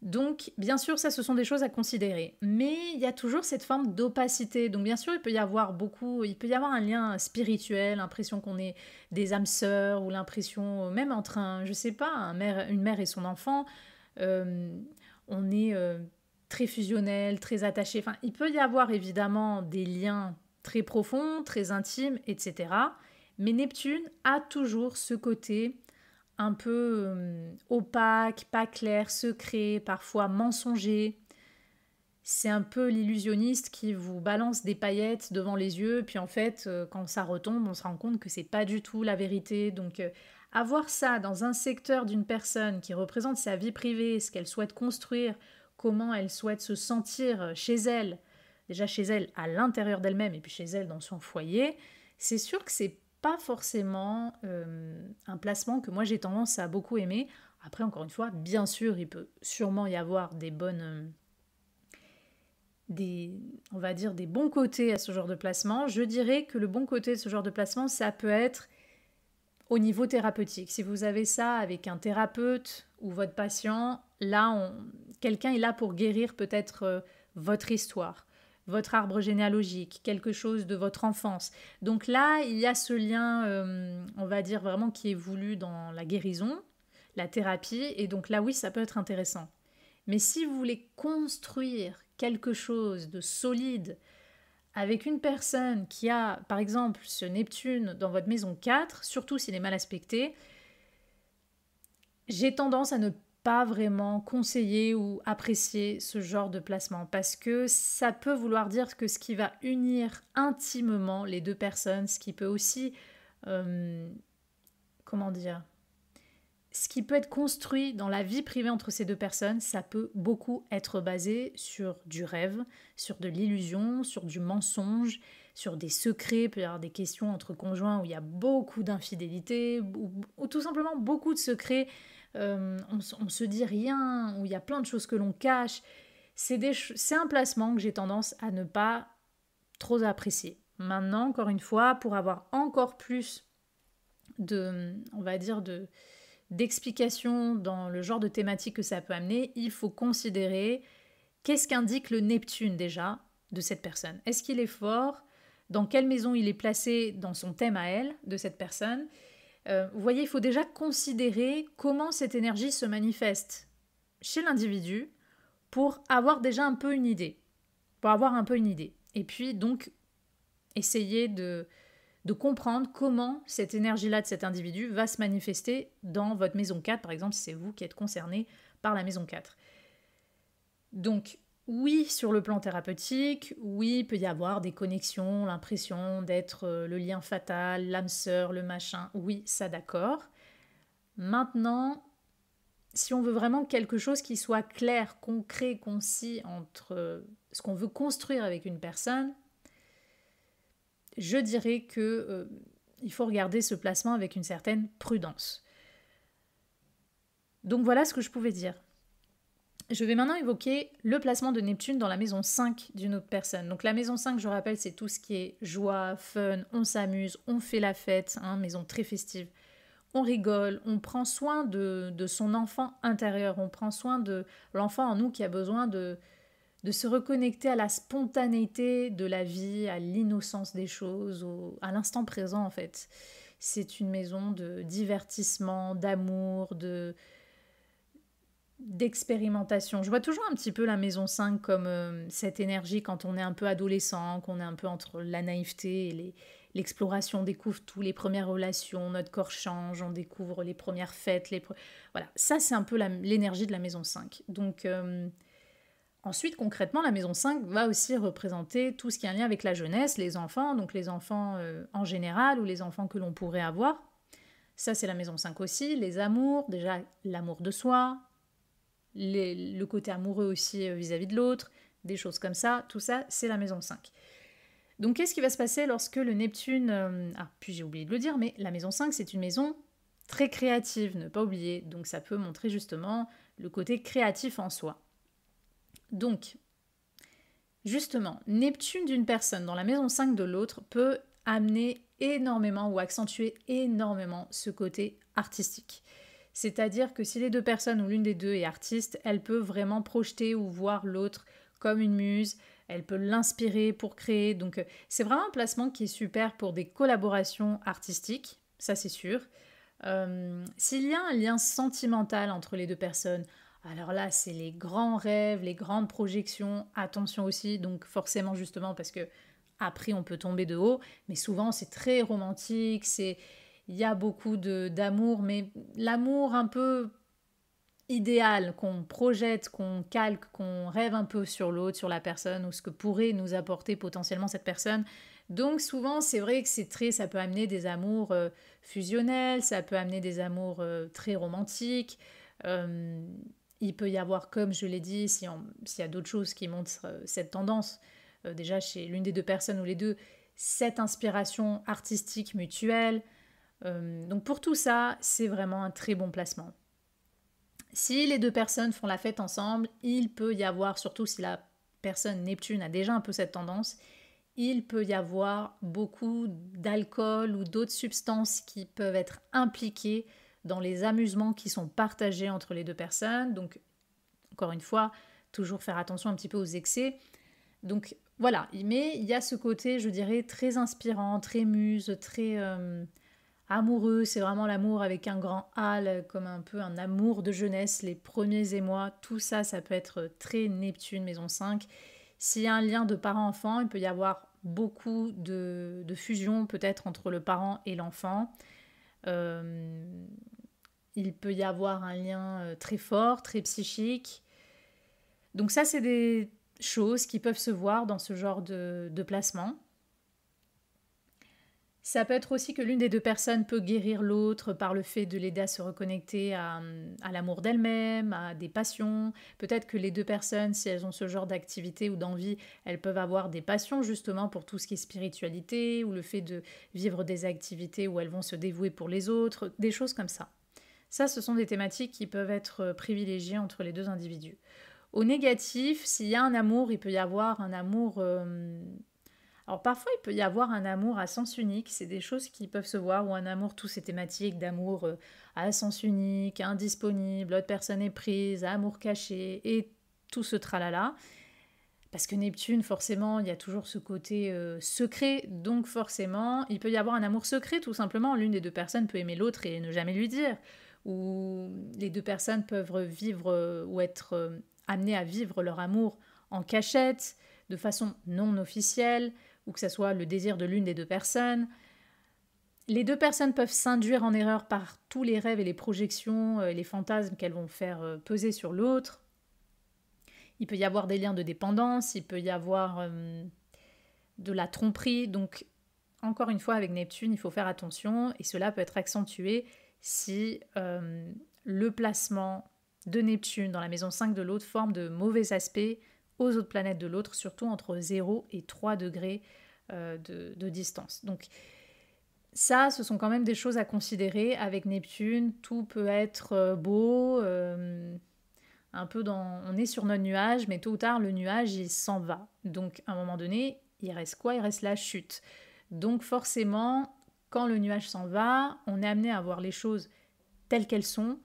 Donc, bien sûr, ça, ce sont des choses à considérer. Mais il y a toujours cette forme d'opacité. Donc, bien sûr, il peut y avoir un lien spirituel, l'impression qu'on est des âmes sœurs, ou l'impression, même entre une mère et son enfant, on est très fusionnel, très attaché. Enfin, il peut y avoir évidemment des liens très profonds, très intimes, etc. Mais Neptune a toujours ce côté un peu opaque, pas clair, secret, parfois mensonger. c'est un peu l'illusionniste qui vous balance des paillettes devant les yeux, puis en fait, quand ça retombe, on se rend compte que c'est pas du tout la vérité. Donc, avoir ça dans un secteur d'une personne qui représente sa vie privée, ce qu'elle souhaite construire, comment elle souhaite se sentir chez elle, déjà chez elle à l'intérieur d'elle-même et puis chez elle dans son foyer, c'est sûr que c'est pas forcément un placement que moi j'ai tendance à beaucoup aimer. Après, encore une fois, bien sûr, il peut sûrement y avoir des bonnes des, on va dire, des bons côtés à ce genre de placement. Je dirais que le bon côté de ce genre de placement, ça peut être au niveau thérapeutique. Si vous avez ça avec un thérapeute ou votre patient, là, quelqu'un est là pour guérir peut-être votre histoire, votre arbre généalogique, quelque chose de votre enfance. Donc là, il y a ce lien, on va dire vraiment qui est voulu dans la guérison, la thérapie, et donc là, oui, ça peut être intéressant. Mais si vous voulez construire quelque chose de solide avec une personne qui a, par exemple, ce Neptune dans votre maison 4, surtout s'il est mal aspecté, j'ai tendance à ne pas vraiment conseiller ou apprécier ce genre de placement parce que ça peut vouloir dire que ce qui va unir intimement les deux personnes, ce qui peut aussi, comment dire, ce qui peut être construit dans la vie privée entre ces deux personnes, ça peut beaucoup être basé sur du rêve, sur de l'illusion, sur du mensonge, sur des secrets, il peut y avoir des questions entre conjoints où il y a beaucoup d'infidélité, ou tout simplement beaucoup de secrets, on se dit rien, où il y a plein de choses que l'on cache. C'est un placement que j'ai tendance à ne pas trop apprécier. Maintenant, encore une fois, pour avoir encore plus de, on va dire, d'explications dans le genre de thématique que ça peut amener, il faut considérer qu'est-ce qu'indique le Neptune déjà de cette personne. Est-ce qu'il est fort? Dans quelle maison il est placé dans son thème à elle, de cette personne? Vous voyez, il faut déjà considérer comment cette énergie se manifeste chez l'individu pour avoir déjà un peu une idée. Pour avoir un peu une idée. Et puis donc, essayer de comprendre comment cette énergie-là de cet individu va se manifester dans votre maison 4, par exemple, si c'est vous qui êtes concerné par la maison 4. Donc, oui, sur le plan thérapeutique, oui, il peut y avoir des connexions, l'impression d'être le lien fatal, l'âme sœur, le machin, oui, ça d'accord. Maintenant, si on veut vraiment quelque chose qui soit clair, concret, concis entre ce qu'on veut construire avec une personne, je dirais que il faut regarder ce placement avec une certaine prudence. Donc voilà ce que je pouvais dire. Je vais maintenant évoquer le placement de Neptune dans la maison 5 d'une autre personne. Donc la maison 5, je rappelle, c'est tout ce qui est joie, fun, on s'amuse, on fait la fête, maison très festive. On rigole, on prend soin de son enfant intérieur, on prend soin de l'enfant en nous qui a besoin de se reconnecter à la spontanéité de la vie, à l'innocence des choses, à l'instant présent en fait. C'est une maison de divertissement, d'amour, d'expérimentation. Je vois toujours un petit peu la maison 5 comme cette énergie quand on est un peu adolescent, qu'on est un peu entre la naïveté et l'exploration, on découvre toutes les premières relations, notre corps change, on découvre les premières fêtes. Voilà, ça c'est un peu l'énergie de la maison 5. Donc ensuite, concrètement, la maison 5 va aussi représenter tout ce qui a un lien avec la jeunesse, les enfants, donc les enfants en général ou les enfants que l'on pourrait avoir. Ça, c'est la maison 5 aussi. Les amours, déjà l'amour de soi, le côté amoureux aussi vis-à-vis de l'autre, des choses comme ça. Tout ça, c'est la maison 5. Donc, qu'est-ce qui va se passer lorsque le Neptune... puis j'ai oublié de le dire, mais la maison 5, c'est une maison très créative, ne pas oublier. Donc, ça peut montrer justement le côté créatif en soi. Donc, justement, Neptune d'une personne dans la maison 5 de l'autre peut amener énormément ou accentuer énormément ce côté artistique. C'est-à-dire que si les deux personnes ou l'une des deux est artiste, elle peut vraiment projeter ou voir l'autre comme une muse, elle peut l'inspirer pour créer. Donc c'est vraiment un placement qui est super pour des collaborations artistiques, ça c'est sûr. S'il y a un lien sentimental entre les deux personnes, alors là, c'est les grands rêves, les grandes projections. Attention aussi, donc forcément justement parce que après on peut tomber de haut, mais souvent c'est très romantique, il y a beaucoup d'amour, mais l'amour un peu idéal qu'on projette, qu'on calque, qu'on rêve un peu sur l'autre, sur la personne, ou ce que pourrait nous apporter potentiellement cette personne. Donc souvent, c'est vrai que ça peut amener des amours fusionnels, ça peut amener des amours très romantiques. Euh, il peut y avoir, comme je l'ai dit, s'il y a d'autres choses qui montrent cette tendance, déjà chez l'une des deux personnes ou les deux, cette inspiration artistique mutuelle. Donc pour tout ça, c'est vraiment un très bon placement. Si les deux personnes font la fête ensemble, il peut y avoir, surtout si la personne Neptune a déjà un peu cette tendance, il peut y avoir beaucoup d'alcool ou d'autres substances qui peuvent être impliquées dans les amusements qui sont partagés entre les deux personnes. Donc, encore une fois, toujours faire attention un petit peu aux excès. Donc, voilà. Mais il y a ce côté, je dirais, très inspirant, très muse, très amoureux. C'est vraiment l'amour avec un grand A, comme un peu un amour de jeunesse, les premiers émois. Tout ça, ça peut être très Neptune, maison 5. S'il y a un lien de parent-enfant, il peut y avoir beaucoup de fusion peut-être entre le parent et l'enfant. Euh, il peut y avoir un lien très fort, très psychique. Donc ça, c'est des choses qui peuvent se voir dans ce genre de placement. Ça peut être aussi que l'une des deux personnes peut guérir l'autre par le fait de l'aider à se reconnecter à l'amour d'elle-même, à des passions. Peut-être que les deux personnes, si elles ont ce genre d'activité ou d'envie, elles peuvent avoir des passions justement pour tout ce qui est spiritualité ou le fait de vivre des activités où elles vont se dévouer pour les autres, des choses comme ça. Ça, ce sont des thématiques qui peuvent être privilégiées entre les deux individus. Au négatif, s'il y a un amour, il peut y avoir un amour alors parfois il peut y avoir un amour à sens unique, c'est des choses qui peuvent se voir, ou un amour, tous ces thématiques d'amour à sens unique, indisponible, l'autre personne est prise, amour caché, et tout ce tralala. Parce que Neptune, forcément, il y a toujours ce côté secret, donc forcément, il peut y avoir un amour secret, tout simplement. L'une des deux personnes peut aimer l'autre et ne jamais lui dire. Ou les deux personnes peuvent vivre ou être amenées à vivre leur amour en cachette, de façon non officielle, ou que ce soit le désir de l'une des deux personnes. Les deux personnes peuvent s'induire en erreur par tous les rêves et les projections, les fantasmes qu'elles vont faire peser sur l'autre. Il peut y avoir des liens de dépendance, il peut y avoir de la tromperie. Donc, encore une fois, avec Neptune, il faut faire attention et cela peut être accentué si le placement de Neptune dans la maison 5 de l'autre forme de mauvais aspects aux autres planètes de l'autre, surtout entre 0 et 3 degrés de distance. Donc ça, ce sont quand même des choses à considérer. Avec Neptune, tout peut être beau, un peu on est sur notre nuage, mais tôt ou tard, le nuage, il s'en va. Donc à un moment donné, il reste quoi? Il reste la chute. Donc forcément, quand le nuage s'en va, on est amené à voir les choses telles qu'elles sont,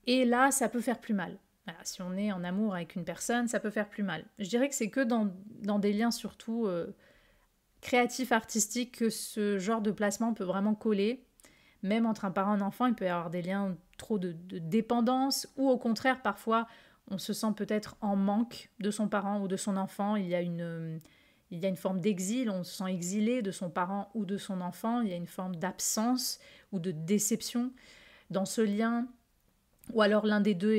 et là, ça peut faire plus mal. Voilà, si on est en amour avec une personne, ça peut faire plus mal. Je dirais que c'est que dans des liens surtout créatifs, artistiques, que ce genre de placement peut vraiment coller. Même entre un parent et un enfant, il peut y avoir des liens trop de dépendance, ou au contraire, parfois, on se sent peut-être en manque de son parent ou de son enfant. Il y a une forme d'exil, on se sent exilé de son parent ou de son enfant. Il y a une forme d'absence ou de déception dans ce lien. Ou alors l'un des deux,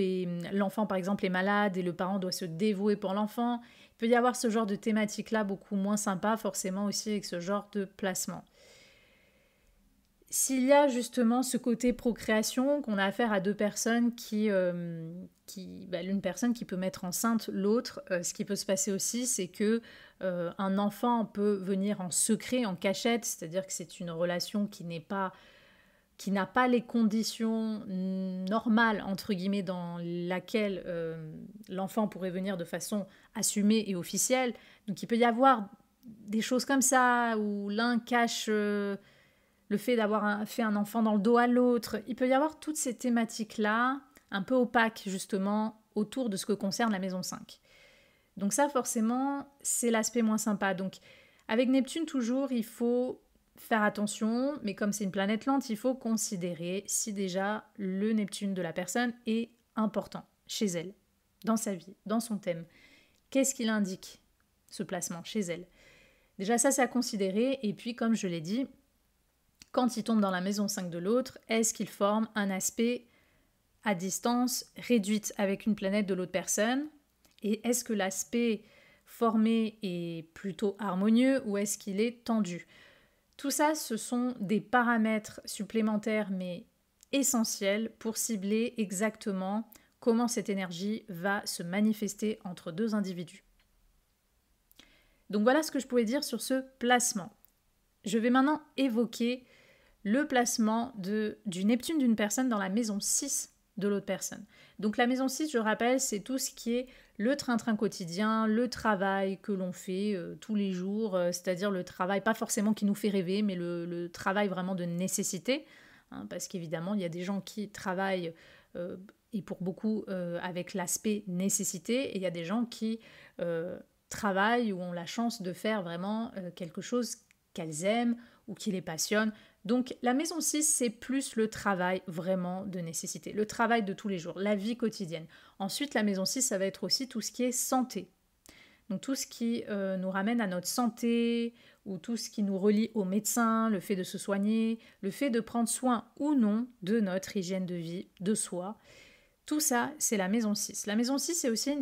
l'enfant par exemple est malade et le parent doit se dévouer pour l'enfant. Il peut y avoir ce genre de thématique-là beaucoup moins sympa forcément aussi avec ce genre de placement. S'il y a justement ce côté procréation, qu'on a affaire à deux personnes l'une personne qui peut mettre enceinte l'autre, ce qui peut se passer aussi, c'est que un enfant peut venir en secret, en cachette, c'est-à-dire que c'est une relation qui n'a pas les conditions normales, entre guillemets, dans laquelle l'enfant pourrait venir de façon assumée et officielle. Donc il peut y avoir des choses comme ça, où l'un cache le fait d'avoir fait un enfant dans le dos à l'autre. Il peut y avoir toutes ces thématiques-là, un peu opaques justement, autour de ce que concerne la maison 5. Donc ça, forcément, c'est l'aspect moins sympa. Donc avec Neptune, toujours, il faut faire attention, mais comme c'est une planète lente, il faut considérer si déjà le Neptune de la personne est important chez elle, dans sa vie, dans son thème. Qu'est-ce qu'il indique, ce placement chez elle? Déjà ça, c'est à considérer, et puis comme je l'ai dit, quand il tombe dans la maison 5 de l'autre, est-ce qu'il forme un aspect à distance, réduite avec une planète de l'autre personne? Et est-ce que l'aspect formé est plutôt harmonieux ou est-ce qu'il est tendu? Tout ça, ce sont des paramètres supplémentaires mais essentiels pour cibler exactement comment cette énergie va se manifester entre deux individus. Donc voilà ce que je pouvais dire sur ce placement. Je vais maintenant évoquer le placement du Neptune d'une personne dans la maison 6 de l'autre personne. Donc la maison 6, je rappelle, c'est tout ce qui est le train-train quotidien, le travail que l'on fait tous les jours, c'est-à-dire le travail pas forcément qui nous fait rêver, mais le travail vraiment de nécessité, hein, parce qu'évidemment, il y a des gens qui travaillent, et pour beaucoup, avec l'aspect nécessité, et il y a des gens qui travaillent ou ont la chance de faire vraiment quelque chose qu'elles aiment ou qui les passionne. Donc la maison 6, c'est plus le travail vraiment de nécessité, le travail de tous les jours, la vie quotidienne. Ensuite, la maison 6, ça va être aussi tout ce qui est santé. Donc tout ce qui nous ramène à notre santé ou tout ce qui nous relie au médecin, le fait de se soigner, le fait de prendre soin ou non de notre hygiène de vie, de soi. Tout ça, c'est la maison 6. La maison 6, c'est aussi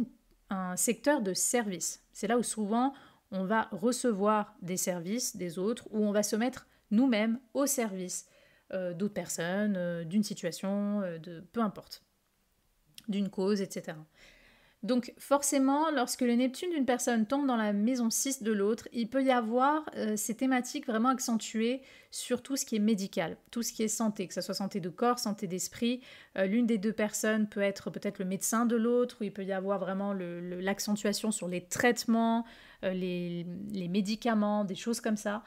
un secteur de service. C'est là où souvent on va recevoir des services des autres, où on va se mettre nous-mêmes au service d'autres personnes, d'une situation, de peu importe, d'une cause, etc. Donc forcément, lorsque le Neptune d'une personne tombe dans la maison 6 de l'autre, il peut y avoir ces thématiques vraiment accentuées sur tout ce qui est médical, tout ce qui est santé, que ce soit santé de corps, santé d'esprit. L'une des deux personnes peut être peut-être le médecin de l'autre, où il peut y avoir vraiment l'accentuation sur les traitements, les médicaments, des choses comme ça.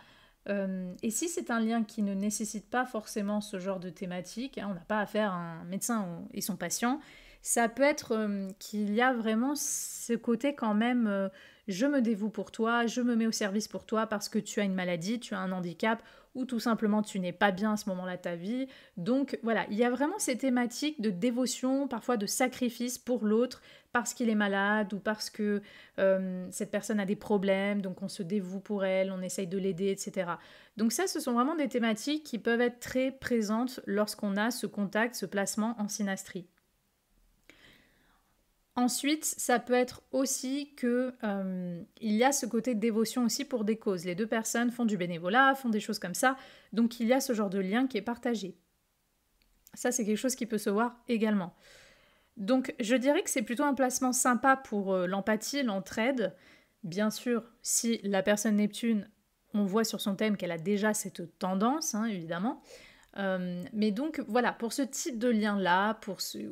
Et si c'est un lien qui ne nécessite pas forcément ce genre de thématique, hein, on n'a pas affaire à un médecin et son patient, ça peut être qu'il y a vraiment ce côté quand même, je me dévoue pour toi, je me mets au service pour toi parce que tu as une maladie, tu as un handicap ou tout simplement tu n'es pas bien à ce moment-là de ta vie. Donc voilà, il y a vraiment ces thématiques de dévotion, parfois de sacrifice pour l'autre parce qu'il est malade ou parce que cette personne a des problèmes, donc on se dévoue pour elle, on essaye de l'aider, etc. Donc ça, ce sont vraiment des thématiques qui peuvent être très présentes lorsqu'on a ce contact, ce placement en synastrie. Ensuite, ça peut être aussi que il y a ce côté de dévotion aussi pour des causes. Les deux personnes font du bénévolat, font des choses comme ça, donc il y a ce genre de lien qui est partagé. Ça, c'est quelque chose qui peut se voir également. Donc, je dirais que c'est plutôt un placement sympa pour l'empathie, l'entraide. Bien sûr, si la personne Neptune, on voit sur son thème qu'elle a déjà cette tendance, hein, évidemment. Mais donc voilà, pour ce type de lien-là,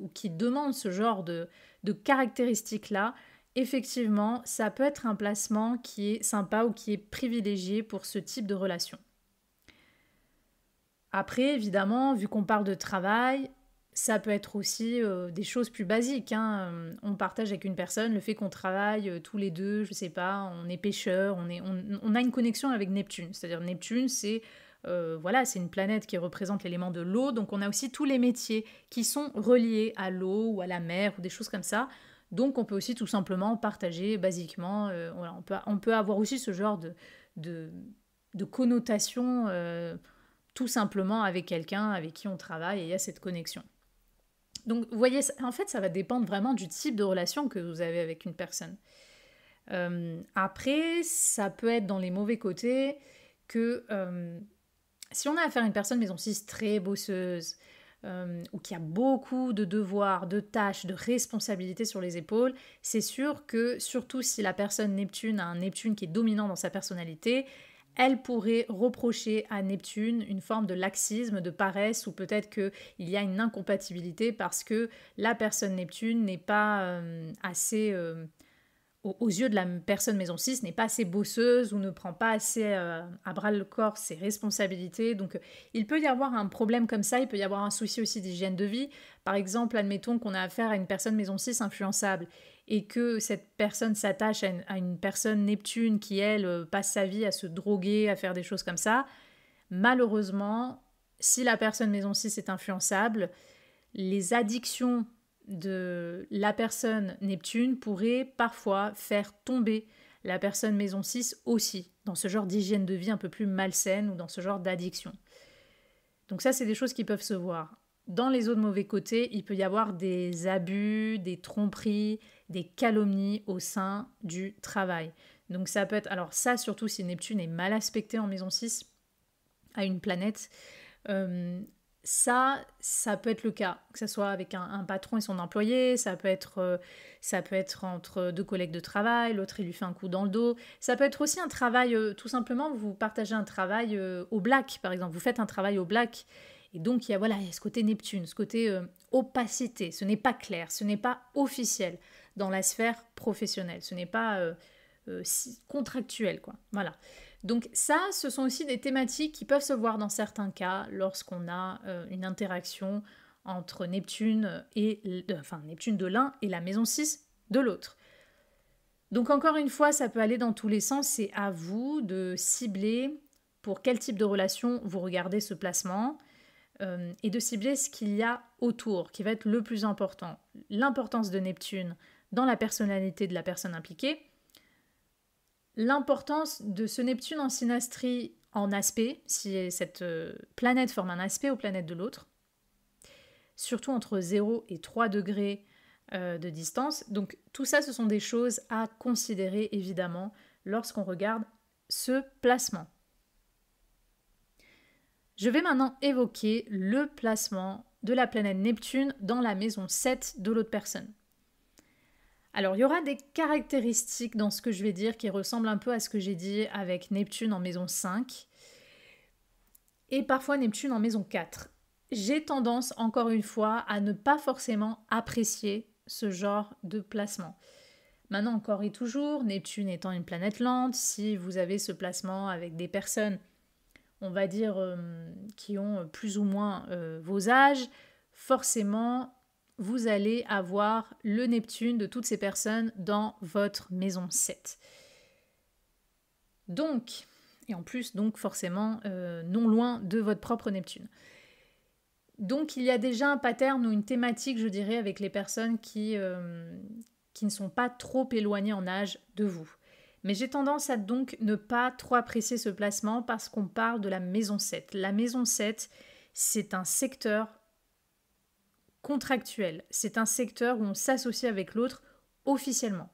ou qui demande ce genre de caractéristiques-là, effectivement, ça peut être un placement qui est sympa ou qui est privilégié pour ce type de relation. Après, évidemment, vu qu'on parle de travail, ça peut être aussi des choses plus basiques, hein. On partage avec une personne le fait qu'on travaille tous les deux, je sais pas, on est pêcheurs, on a une connexion avec Neptune. C'est-à-dire Neptune, c'est voilà, c'est une planète qui représente l'élément de l'eau, donc on a aussi tous les métiers qui sont reliés à l'eau ou à la mer ou des choses comme ça. Donc on peut aussi tout simplement partager basiquement, voilà, on peut avoir aussi ce genre de, de connotation tout simplement avec quelqu'un avec qui on travaille et il y a cette connexion. Donc vous voyez, en fait ça va dépendre vraiment du type de relation que vous avez avec une personne. Après, ça peut être dans les mauvais côtés que si on a affaire à une personne maison 6 très bosseuse, ou qui a beaucoup de devoirs, de tâches, de responsabilités sur les épaules, c'est sûr que, surtout si la personne Neptune a un Neptune qui est dominant dans sa personnalité, elle pourrait reprocher à Neptune une forme de laxisme, de paresse, ou peut-être qu'il y a une incompatibilité parce que la personne Neptune n'est pas assez... aux yeux de la personne maison 6, n'est pas assez bosseuse ou ne prend pas assez à bras le corps ses responsabilités. Donc il peut y avoir un problème comme ça, il peut y avoir un souci aussi d'hygiène de vie. Par exemple, admettons qu'on a affaire à une personne maison 6 influençable et que cette personne s'attache à une personne Neptune qui, elle, passe sa vie à se droguer, à faire des choses comme ça. Malheureusement, si la personne maison 6 est influençable, les addictions de la personne Neptune pourrait parfois faire tomber la personne maison 6 aussi, dans ce genre d'hygiène de vie un peu plus malsaine ou dans ce genre d'addiction. Donc ça, c'est des choses qui peuvent se voir. dans les autres mauvais côtés, il peut y avoir des abus, des tromperies, des calomnies au sein du travail. Donc ça peut être, alors ça surtout si Neptune est mal aspecté en maison 6 à une planète, ça peut être le cas, que ce soit avec un patron et son employé, ça peut être entre deux collègues de travail, l'autre il lui fait un coup dans le dos, ça peut être aussi un travail, tout simplement, vous partagez un travail au black, par exemple, vous faites un travail au black, et donc il y a ce côté Neptune, ce côté opacité, ce n'est pas clair, ce n'est pas officiel dans la sphère professionnelle, ce n'est pas contractuel, quoi, voilà. Donc ça, ce sont aussi des thématiques qui peuvent se voir dans certains cas lorsqu'on a une interaction entre Neptune Neptune de l'un et la maison 6 de l'autre. Donc encore une fois, ça peut aller dans tous les sens, c'est à vous de cibler pour quel type de relation vous regardez ce placement et de cibler ce qu'il y a autour, qui va être le plus important. L'importance de Neptune dans la personnalité de la personne impliquée, l'importance de ce Neptune en synastrie en aspect, si cette planète forme un aspect aux planètes de l'autre, surtout entre 0 et 3 degrés de distance. Donc tout ça, ce sont des choses à considérer évidemment lorsqu'on regarde ce placement. Je vais maintenant évoquer le placement de la planète Neptune dans la maison 7 de l'autre personne. Alors, il y aura des caractéristiques dans ce que je vais dire qui ressemblent un peu à ce que j'ai dit avec Neptune en maison 5 et parfois Neptune en maison 4. J'ai tendance, encore une fois, à ne pas forcément apprécier ce genre de placement. Maintenant, encore et toujours, Neptune étant une planète lente, si vous avez ce placement avec des personnes, on va dire, qui ont plus ou moins vos âges, forcément, vous allez avoir le Neptune de toutes ces personnes dans votre maison 7. Donc, et en plus, donc forcément, non loin de votre propre Neptune. Donc, il y a déjà un pattern ou une thématique, je dirais, avec les personnes qui ne sont pas trop éloignées en âge de vous. Mais j'ai tendance à donc ne pas trop apprécier ce placement parce qu'on parle de la maison 7. La maison 7, c'est un secteur contractuel. C'est un secteur où on s'associe avec l'autre officiellement.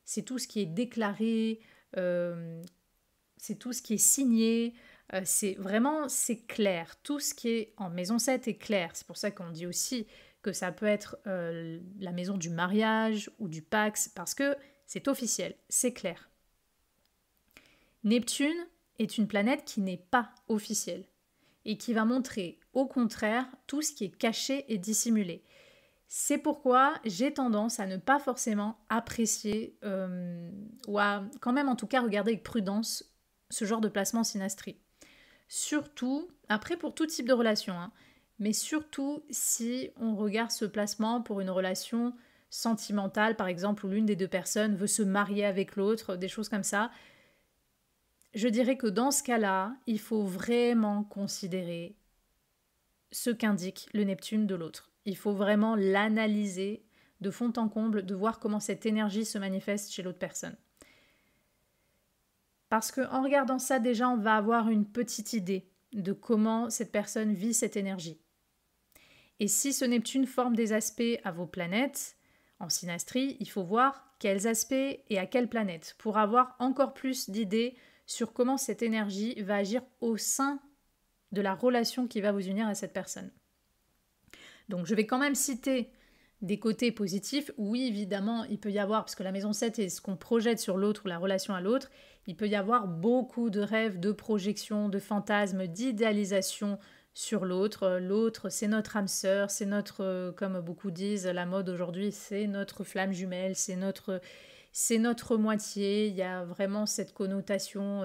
C'est tout ce qui est déclaré, c'est tout ce qui est signé, c'est clair. Tout ce qui est en maison 7 est clair. C'est pour ça qu'on dit aussi que ça peut être la maison du mariage ou du Pax, parce que c'est officiel, c'est clair. Neptune est une planète qui n'est pas officielle et qui va montrer au contraire tout ce qui est caché et dissimulé. C'est pourquoi j'ai tendance à ne pas forcément apprécier ou à quand même en tout cas regarder avec prudence ce genre de placement synastrie. Surtout, après pour tout type de relation, mais surtout si on regarde ce placement pour une relation sentimentale, par exemple, où l'une des deux personnes veut se marier avec l'autre, des choses comme ça. Je dirais que dans ce cas-là, il faut vraiment considérer ce qu'indique le Neptune de l'autre. Il faut vraiment l'analyser de fond en comble, de voir comment cette énergie se manifeste chez l'autre personne. Parce qu'en regardant ça, déjà, on va avoir une petite idée de comment cette personne vit cette énergie. Et si ce Neptune forme des aspects à vos planètes, en synastrie, il faut voir quels aspects et à quelle planète, pour avoir encore plus d'idées sur comment cette énergie va agir au sein de la relation qui va vous unir à cette personne. Donc je vais quand même citer des côtés positifs. Oui, évidemment, il peut y avoir, parce que la maison 7 est ce qu'on projette sur l'autre ou la relation à l'autre, il peut y avoir beaucoup de rêves, de projections, de fantasmes, d'idéalisation sur l'autre. L'autre, c'est notre âme sœur, c'est notre, comme beaucoup disent, la mode aujourd'hui, c'est notre flamme jumelle, c'est notre moitié. Il y a vraiment cette connotation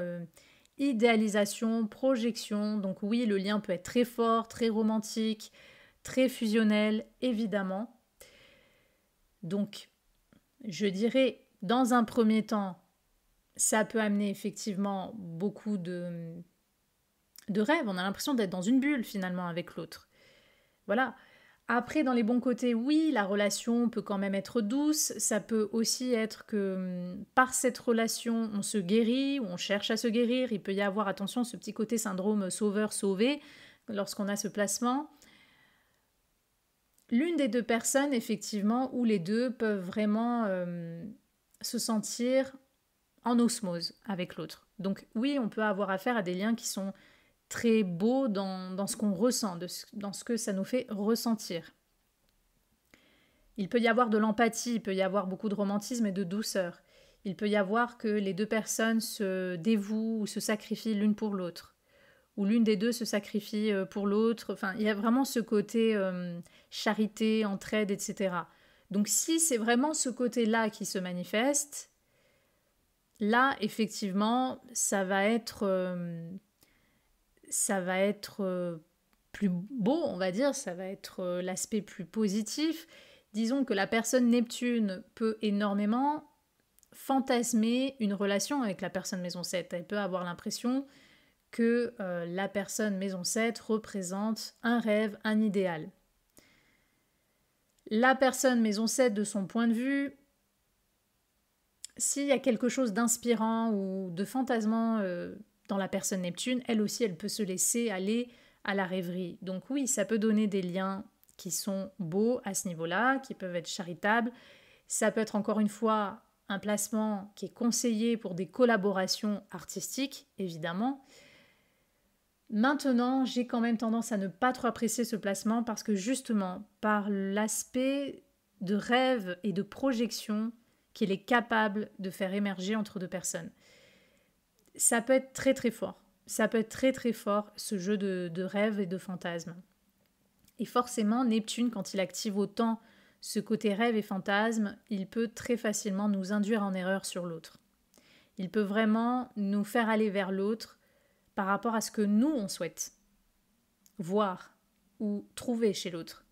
idéalisation, projection. Donc oui, le lien peut être très fort, très romantique, très fusionnel, évidemment. Donc, je dirais, dans un premier temps, ça peut amener effectivement beaucoup de rêves. On a l'impression d'être dans une bulle, finalement, avec l'autre. Voilà. Après, dans les bons côtés, oui, la relation peut quand même être douce. Ça peut aussi être que par cette relation, on se guérit ou on cherche à se guérir. Il peut y avoir, attention, ce petit côté syndrome sauveur-sauvé lorsqu'on a ce placement. l'une des deux personnes, effectivement, ou les deux peuvent vraiment se sentir en osmose avec l'autre. Donc oui, on peut avoir affaire à des liens qui sont très beaux dans ce qu'on ressent, dans ce que ça nous fait ressentir. Il peut y avoir de l'empathie, il peut y avoir beaucoup de romantisme et de douceur. Il peut y avoir que les deux personnes se dévouent ou se sacrifient l'une pour l'autre, ou l'une des deux se sacrifie pour l'autre. Enfin, il y a vraiment ce côté charité, entraide, etc. Donc si c'est vraiment ce côté-là qui se manifeste, là, effectivement, ça va être plus beau, on va dire, ça va être l'aspect plus positif. Disons que la personne Neptune peut énormément fantasmer une relation avec la personne maison 7. Elle peut avoir l'impression que la personne maison 7 représente un rêve, un idéal. La personne maison 7, de son point de vue, s'il y a quelque chose d'inspirant ou de fantasmant dans la personne Neptune, elle aussi, elle peut se laisser aller à la rêverie. Donc oui, ça peut donner des liens qui sont beaux à ce niveau-là, qui peuvent être charitables. Ça peut être encore une fois un placement qui est conseillé pour des collaborations artistiques, évidemment. Maintenant, j'ai quand même tendance à ne pas trop apprécier ce placement parce que justement, par l'aspect de rêve et de projection qu'il est capable de faire émerger entre deux personnes, ça peut être très très fort. Ça peut être très très fort, ce jeu de rêve et de fantasme. Et forcément, Neptune, quand il active autant ce côté rêve et fantasme, il peut très facilement nous induire en erreur sur l'autre. Il peut vraiment nous faire aller vers l'autre par rapport à ce que nous, on souhaite voir ou trouver chez l'autre,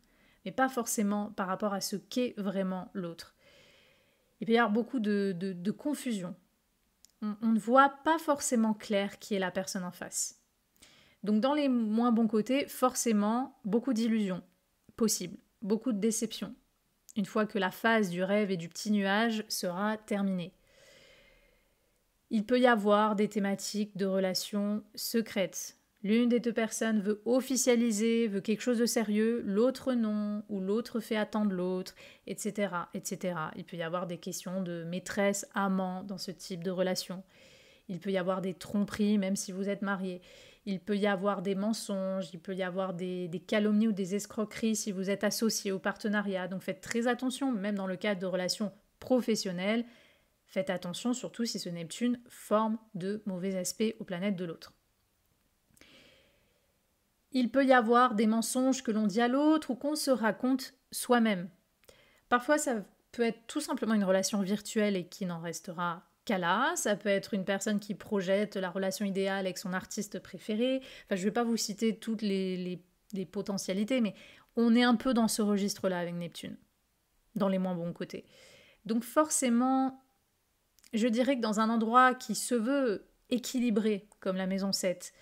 mais pas forcément par rapport à ce qu'est vraiment l'autre. Il peut y avoir beaucoup de confusion. On ne voit pas forcément clair qui est la personne en face. Donc dans les moins bons côtés, forcément, beaucoup d'illusions possibles, beaucoup de déceptions, une fois que la phase du rêve et du petit nuage sera terminée. Il peut y avoir des thématiques de relations secrètes. L'une des deux personnes veut officialiser, veut quelque chose de sérieux, l'autre non, ou l'autre fait attendre l'autre, etc., etc. Il peut y avoir des questions de maîtresse, amant dans ce type de relation. Il peut y avoir des tromperies, même si vous êtes mariés. Il peut y avoir des mensonges, il peut y avoir des calomnies ou des escroqueries si vous êtes associés au partenariat. Donc faites très attention, même dans le cadre de relations professionnelles. Faites attention surtout si ce Neptune forme de mauvais aspects aux planètes de l'autre. Il peut y avoir des mensonges que l'on dit à l'autre ou qu'on se raconte soi-même. Parfois, ça peut être tout simplement une relation virtuelle et qui n'en restera qu'à là. Ça peut être une personne qui projette la relation idéale avec son artiste préféré. Enfin, je ne vais pas vous citer toutes les potentialités, mais on est un peu dans ce registre-là avec Neptune, dans les moins bons côtés. Donc forcément, je dirais que dans un endroit qui se veut équilibré, comme la maison 7,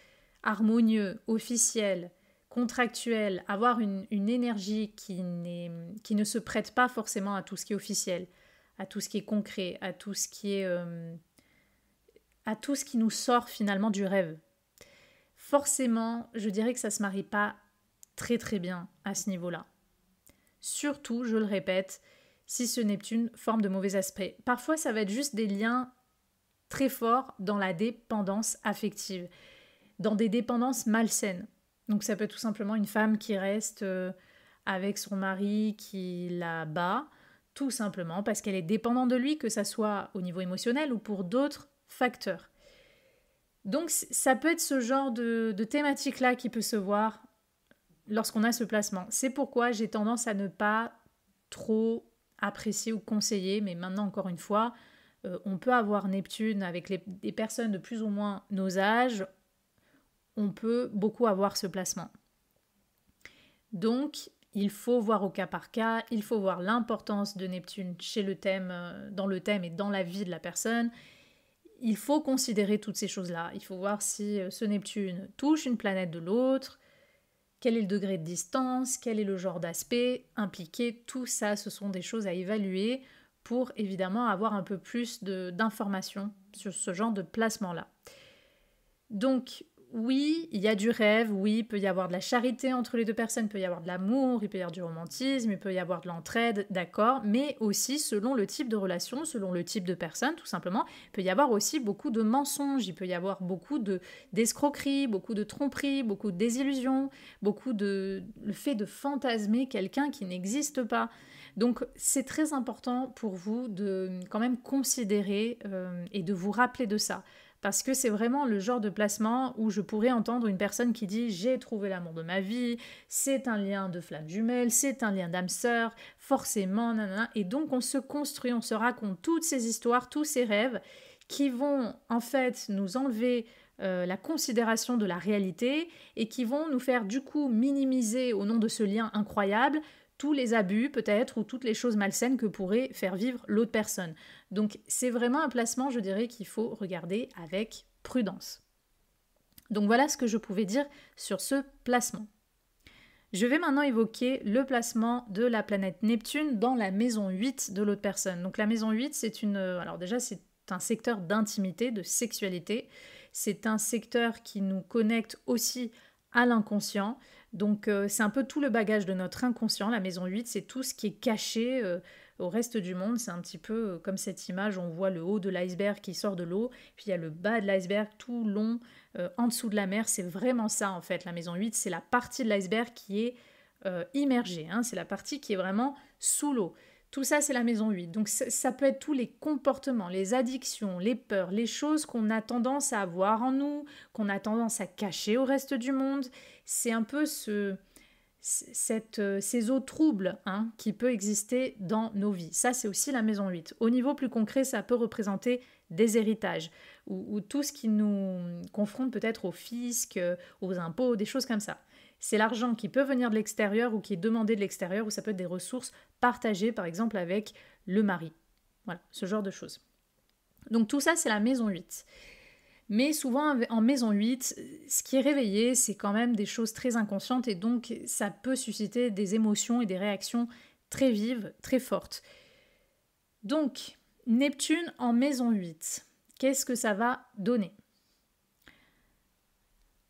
harmonieux, officiel, contractuel, avoir une énergie qui ne se prête pas forcément à tout ce qui est officiel, à tout ce qui est concret, à tout ce qui nous sort finalement du rêve. Forcément, je dirais que ça ne se marie pas très très bien à ce niveau-là. Surtout, je le répète, si ce Neptune forme de mauvais aspects. Parfois, ça va être juste des liens très forts dans la dépendance affective, dans des dépendances malsaines. Donc ça peut être tout simplement une femme qui reste avec son mari qui la bat, tout simplement parce qu'elle est dépendante de lui, que ça soit au niveau émotionnel ou pour d'autres facteurs. Donc ça peut être ce genre de thématique-là qui peut se voir lorsqu'on a ce placement. C'est pourquoi j'ai tendance à ne pas trop apprécier ou conseiller, mais maintenant encore une fois, on peut avoir Neptune avec des personnes de plus ou moins nos âges, on peut beaucoup avoir ce placement. Donc, il faut voir au cas par cas, il faut voir l'importance de Neptune chez le thème, dans le thème et dans la vie de la personne. Il faut considérer toutes ces choses-là. Il faut voir si ce Neptune touche une planète de l'autre, quel est le degré de distance, quel est le genre d'aspect impliqué. Tout ça, ce sont des choses à évaluer pour évidemment avoir un peu plus d'informations sur ce genre de placement-là. Donc, oui, il y a du rêve, oui, il peut y avoir de la charité entre les deux personnes, il peut y avoir de l'amour, il peut y avoir du romantisme, il peut y avoir de l'entraide, d'accord, mais aussi selon le type de relation, selon le type de personne, tout simplement, il peut y avoir aussi beaucoup de mensonges, il peut y avoir beaucoup d'escroqueries, beaucoup de tromperies, beaucoup de désillusions, le fait de fantasmer quelqu'un qui n'existe pas. Donc c'est très important pour vous de quand même considérer et de vous rappeler de ça. Parce que c'est vraiment le genre de placement où je pourrais entendre une personne qui dit j'ai trouvé l'amour de ma vie, c'est un lien de flamme jumelle, c'est un lien d'âme sœur, forcément, nanana. Et donc on se construit, on se raconte toutes ces histoires, tous ces rêves qui vont en fait nous enlever la considération de la réalité et qui vont nous faire du coup minimiser au nom de ce lien incroyable tous les abus peut-être ou toutes les choses malsaines que pourrait faire vivre l'autre personne. Donc c'est vraiment un placement, je dirais, qu'il faut regarder avec prudence. Donc voilà ce que je pouvais dire sur ce placement. Je vais maintenant évoquer le placement de la planète Neptune dans la maison 8 de l'autre personne. Donc la maison 8, alors déjà c'est un secteur d'intimité, de sexualité. C'est un secteur qui nous connecte aussi à l'inconscient. Donc c'est un peu tout le bagage de notre inconscient. La maison 8, c'est tout ce qui est caché au reste du monde. C'est un petit peu comme cette image, on voit le haut de l'iceberg qui sort de l'eau, puis il y a le bas de l'iceberg tout long en dessous de la mer. C'est vraiment ça en fait. La maison 8, c'est la partie de l'iceberg qui est immergée. C'est la partie qui est vraiment sous l'eau. Tout ça, c'est la maison 8. Donc ça peut être tous les comportements, les addictions, les peurs, les choses qu'on a tendance à avoir en nous, qu'on a tendance à cacher au reste du monde. C'est un peu ces eaux troubles qui peuvent exister dans nos vies. Ça, c'est aussi la maison 8. Au niveau plus concret, ça peut représenter des héritages ou tout ce qui nous confronte peut-être au fisc, aux impôts, des choses comme ça. C'est l'argent qui peut venir de l'extérieur ou qui est demandé de l'extérieur, ou ça peut être des ressources partagées, par exemple, avec le mari. Voilà, ce genre de choses. Donc tout ça, c'est la maison 8. Mais souvent, en maison 8, ce qui est réveillé, c'est quand même des choses très inconscientes et donc ça peut susciter des émotions et des réactions très vives, très fortes. Donc, Neptune en maison 8, qu'est-ce que ça va donner ?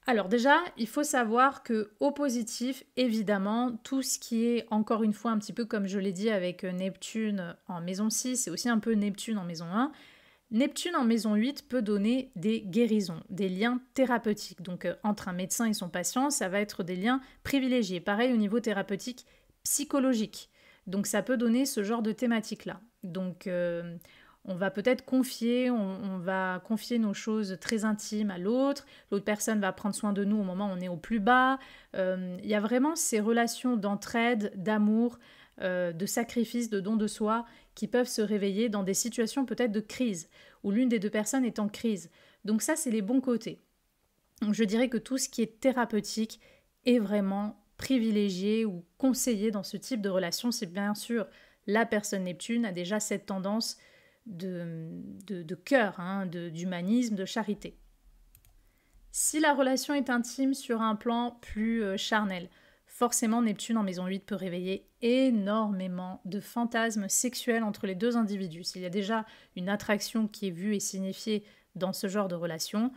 Alors déjà, il faut savoir que au positif, évidemment, tout ce qui est, encore une fois, un petit peu comme je l'ai dit avec Neptune en maison 6, c'est aussi un peu Neptune en maison 1. Neptune en maison 8 peut donner des guérisons, des liens thérapeutiques. Donc entre un médecin et son patient, ça va être des liens privilégiés. Pareil au niveau thérapeutique psychologique. Donc ça peut donner ce genre de thématique-là. Donc on va peut-être on va confier nos choses très intimes à l'autre. L'autre personne va prendre soin de nous au moment où on est au plus bas. Il y a vraiment ces relations d'entraide, d'amour, de sacrifice, de don de soi qui peuvent se réveiller dans des situations peut-être de crise, où l'une des deux personnes est en crise. Donc ça, c'est les bons côtés. Donc je dirais que tout ce qui est thérapeutique est vraiment privilégié ou conseillé dans ce type de relation, si bien sûr la personne Neptune a déjà cette tendance de cœur, d'humanisme, de charité. Si la relation est intime sur un plan plus charnel, forcément Neptune en maison 8 peut réveiller énormément de fantasmes sexuels entre les deux individus. S'il y a déjà une attraction qui est vue et signifiée dans ce genre de relation,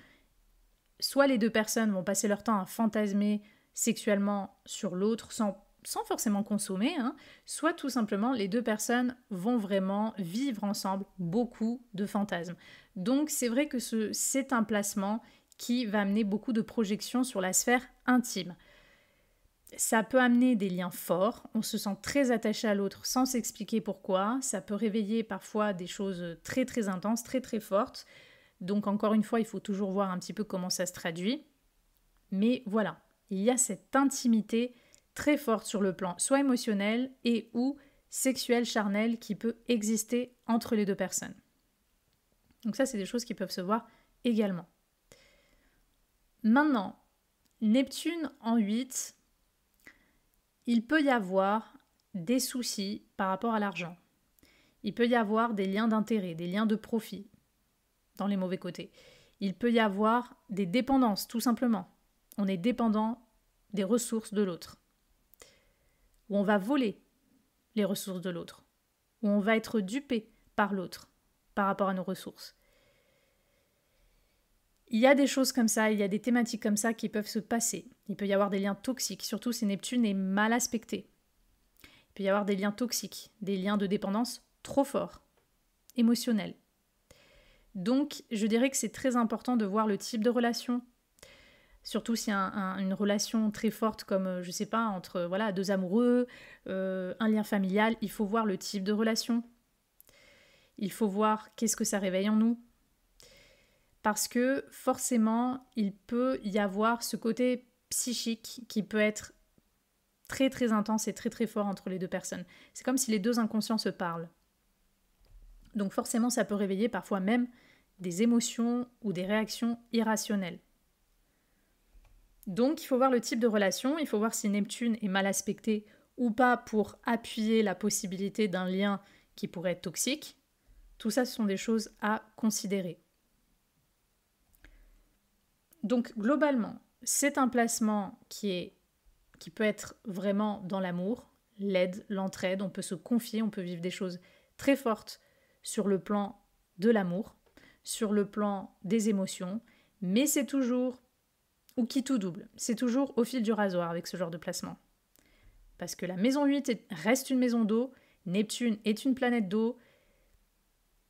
soit les deux personnes vont passer leur temps à fantasmer sexuellement sur l'autre sans forcément consommer, soit tout simplement les deux personnes vont vraiment vivre ensemble beaucoup de fantasmes. Donc c'est vrai que c'est un placement qui va amener beaucoup de projections sur la sphère intime. Ça peut amener des liens forts, on se sent très attaché à l'autre sans s'expliquer pourquoi, ça peut réveiller parfois des choses très très intenses, très très fortes. Donc encore une fois, il faut toujours voir un petit peu comment ça se traduit. Mais voilà, il y a cette intimité très forte sur le plan soit émotionnel et ou sexuel, charnel qui peut exister entre les deux personnes. Donc ça, c'est des choses qui peuvent se voir également. Maintenant, Neptune en 8, il peut y avoir des soucis par rapport à l'argent. Il peut y avoir des liens d'intérêt, des liens de profit dans les mauvais côtés. Il peut y avoir des dépendances, tout simplement. On est dépendant des ressources de l'autre. Ou on va voler les ressources de l'autre. Ou on va être dupé par l'autre par rapport à nos ressources. Il y a des choses comme ça, il y a des thématiques comme ça qui peuvent se passer. Il peut y avoir des liens toxiques, surtout si Neptune est mal aspecté. Il peut y avoir des liens toxiques, des liens de dépendance trop forts, émotionnels. Donc, je dirais que c'est très important de voir le type de relation. Surtout s'il y a une relation très forte comme, je sais pas, entre deux amoureux, un lien familial, il faut voir le type de relation. Il faut voir qu'est-ce que ça réveille en nous. Parce que forcément, il peut y avoir ce côté psychique qui peut être très très intense et très très fort entre les deux personnes. C'est comme si les deux inconscients se parlent. Donc forcément, ça peut réveiller parfois même des émotions ou des réactions irrationnelles. Donc il faut voir le type de relation, il faut voir si Neptune est mal aspecté ou pas pour appuyer la possibilité d'un lien qui pourrait être toxique. Tout ça, ce sont des choses à considérer. Donc globalement, c'est un placement qui peut être vraiment dans l'amour, l'aide, l'entraide, on peut se confier, on peut vivre des choses très fortes sur le plan de l'amour, sur le plan des émotions, mais c'est toujours, ou qui tout double, c'est toujours au fil du rasoir avec ce genre de placement. Parce que la maison 8 reste une maison d'eau, Neptune est une planète d'eau.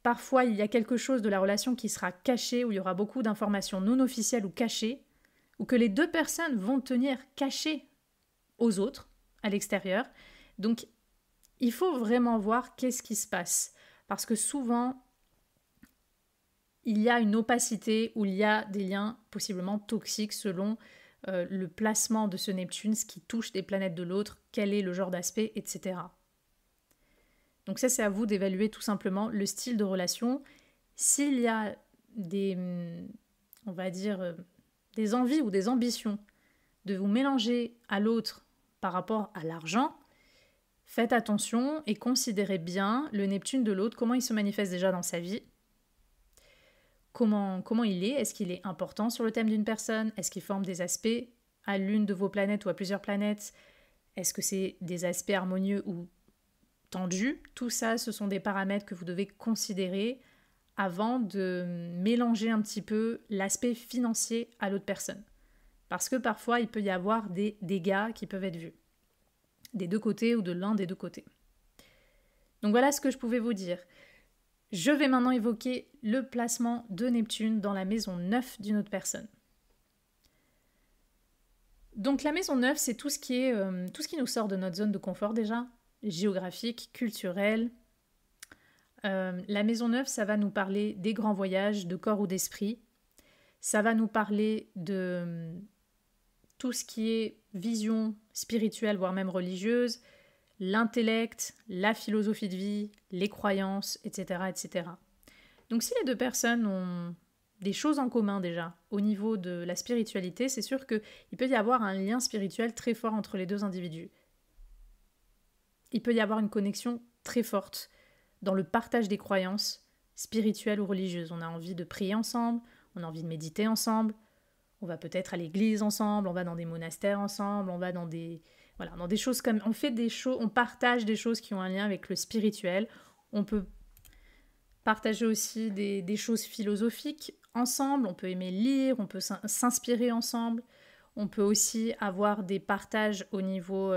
Parfois, il y a quelque chose de la relation qui sera caché, où il y aura beaucoup d'informations non officielles ou cachées, ou que les deux personnes vont tenir cachées aux autres, à l'extérieur. Donc, il faut vraiment voir qu'est-ce qui se passe. Parce que souvent, il y a une opacité où il y a des liens possiblement toxiques selon le placement de ce Neptune, ce qui touche des planètes de l'autre, quel est le genre d'aspect, etc. Donc ça, c'est à vous d'évaluer tout simplement le style de relation. S'il y a des, on va dire, des envies ou des ambitions de vous mélanger à l'autre par rapport à l'argent, faites attention et considérez bien le Neptune de l'autre, comment il se manifeste déjà dans sa vie, comment il est, est-ce qu'il est important sur le thème d'une personne, est-ce qu'il forme des aspects à l'une de vos planètes ou à plusieurs planètes, est-ce que c'est des aspects harmonieux ou tendus. Tout ça, ce sont des paramètres que vous devez considérer avant de mélanger un petit peu l'aspect financier à l'autre personne. Parce que parfois, il peut y avoir des dégâts qui peuvent être vus, des deux côtés ou de l'un des deux côtés. Donc voilà ce que je pouvais vous dire. Je vais maintenant évoquer le placement de Neptune dans la maison 9 d'une autre personne. Donc la maison 9, c'est tout ce qui nous sort de notre zone de confort déjà, géographique, culturel. La maison 9, ça va nous parler des grands voyages de corps ou d'esprit. Ça va nous parler de tout ce qui est vision spirituelle, voire même religieuse, l'intellect, la philosophie de vie, les croyances, etc., etc. Donc si les deux personnes ont des choses en commun déjà au niveau de la spiritualité, c'est sûr qu'il peut y avoir un lien spirituel très fort entre les deux individus. Il peut y avoir une connexion très forte dans le partage des croyances spirituelles ou religieuses. On a envie de prier ensemble, on a envie de méditer ensemble, on va peut-être à l'église ensemble, on va dans des monastères ensemble, on va dans des choses comme... On fait des choses, on partage des choses qui ont un lien avec le spirituel. On peut partager aussi des choses philosophiques ensemble, on peut aimer lire, on peut s'inspirer ensemble. On peut aussi avoir des partages au niveau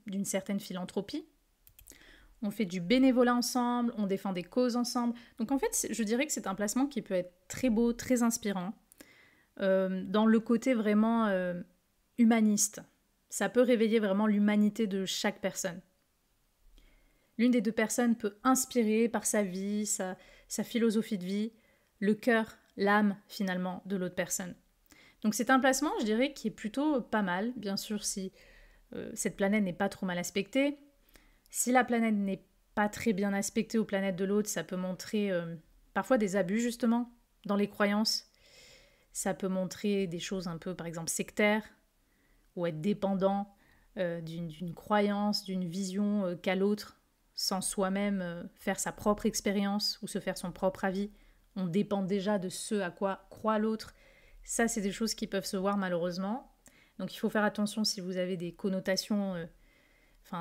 d'une certaine philanthropie. On fait du bénévolat ensemble, on défend des causes ensemble. Donc en fait, je dirais que c'est un placement qui peut être très beau, très inspirant, dans le côté vraiment humaniste. Ça peut réveiller vraiment l'humanité de chaque personne. L'une des deux personnes peut inspirer par sa vie, sa philosophie de vie, le cœur, l'âme finalement de l'autre personne. Donc c'est un placement, je dirais, qui est plutôt pas mal, bien sûr si cette planète n'est pas trop mal aspectée. Si la planète n'est pas très bien aspectée aux planètes de l'autre, ça peut montrer parfois des abus justement dans les croyances. Ça peut montrer des choses un peu, par exemple, sectaires, ou être dépendant d'une croyance, d'une vision qu'a l'autre, sans soi-même faire sa propre expérience ou se faire son propre avis. On dépend déjà de ce à quoi croit l'autre. Ça, c'est des choses qui peuvent se voir malheureusement. Donc il faut faire attention si vous avez des connotations,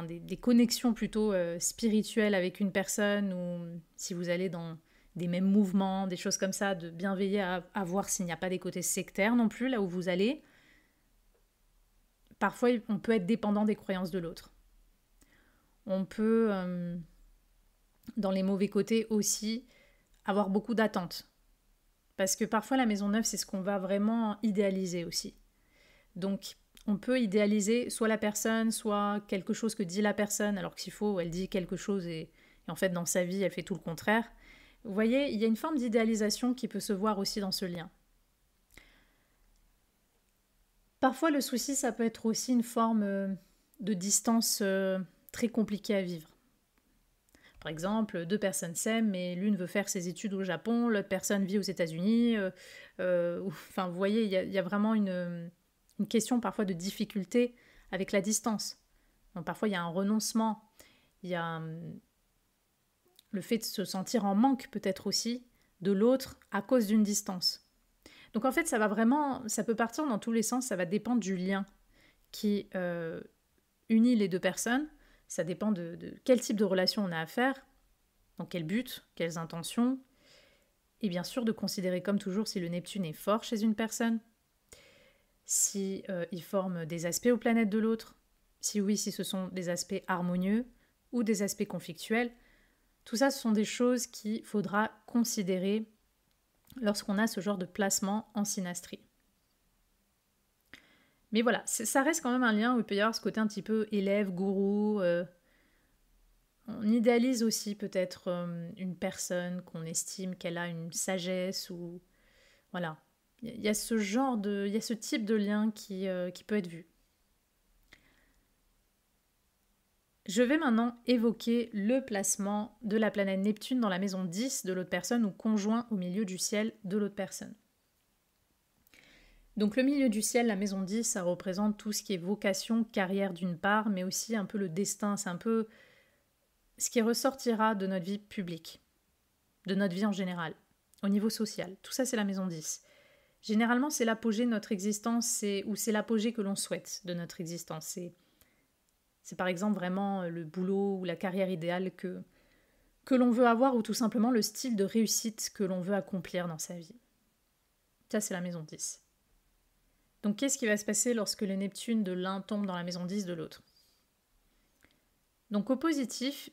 des connexions plutôt spirituelles avec une personne, ou si vous allez dans des mêmes mouvements, des choses comme ça, de bien veiller à voir s'il n'y a pas des côtés sectaires non plus là où vous allez. Parfois, on peut être dépendant des croyances de l'autre. On peut, dans les mauvais côtés aussi, avoir beaucoup d'attentes. Parce que parfois, la maison neuve, c'est ce qu'on va vraiment idéaliser aussi. Donc, on peut idéaliser soit la personne, soit quelque chose que dit la personne, alors que s'il faut, elle dit quelque chose et en fait, dans sa vie, elle fait tout le contraire. Vous voyez, il y a une forme d'idéalisation qui peut se voir aussi dans ce lien. Parfois, le souci, ça peut être aussi une forme de distance très compliquée à vivre. Par exemple, deux personnes s'aiment, mais l'une veut faire ses études au Japon, l'autre personne vit aux États-Unis. Enfin, vous voyez, il y a vraiment une question parfois de difficulté avec la distance. Donc, parfois, il y a un renoncement, il y a le fait de se sentir en manque peut-être aussi de l'autre à cause d'une distance. Donc en fait, ça peut partir dans tous les sens, ça va dépendre du lien qui unit les deux personnes. Ça dépend de quel type de relation on a à faire, dans quel but, quelles intentions. Et bien sûr, de considérer comme toujours si le Neptune est fort chez une personne, si il forme des aspects aux planètes de l'autre, si oui, si ce sont des aspects harmonieux ou des aspects conflictuels. Tout ça, ce sont des choses qu'il faudra considérer lorsqu'on a ce genre de placement en synastrie. Mais voilà, ça reste quand même un lien où il peut y avoir ce côté un petit peu élève, gourou. On idéalise aussi peut-être une personne qu'on estime qu'elle a une sagesse ou... Voilà. Il y a ce type de lien qui peut être vu. Je vais maintenant évoquer le placement de la planète Neptune dans la maison 10 de l'autre personne ou conjoint au milieu du ciel de l'autre personne. Donc le milieu du ciel, la maison 10, ça représente tout ce qui est vocation, carrière d'une part, mais aussi un peu le destin, c'est un peu ce qui ressortira de notre vie publique, de notre vie en général, au niveau social. Tout ça, c'est la maison 10. Généralement, c'est l'apogée de notre existence, ou c'est l'apogée que l'on souhaite de notre existence. C'est par exemple vraiment le boulot ou la carrière idéale que l'on veut avoir ou tout simplement le style de réussite que l'on veut accomplir dans sa vie. Ça, c'est la maison 10. Donc, qu'est-ce qui va se passer lorsque le Neptune de l'un tombe dans la maison 10 de l'autre? Donc, au positif,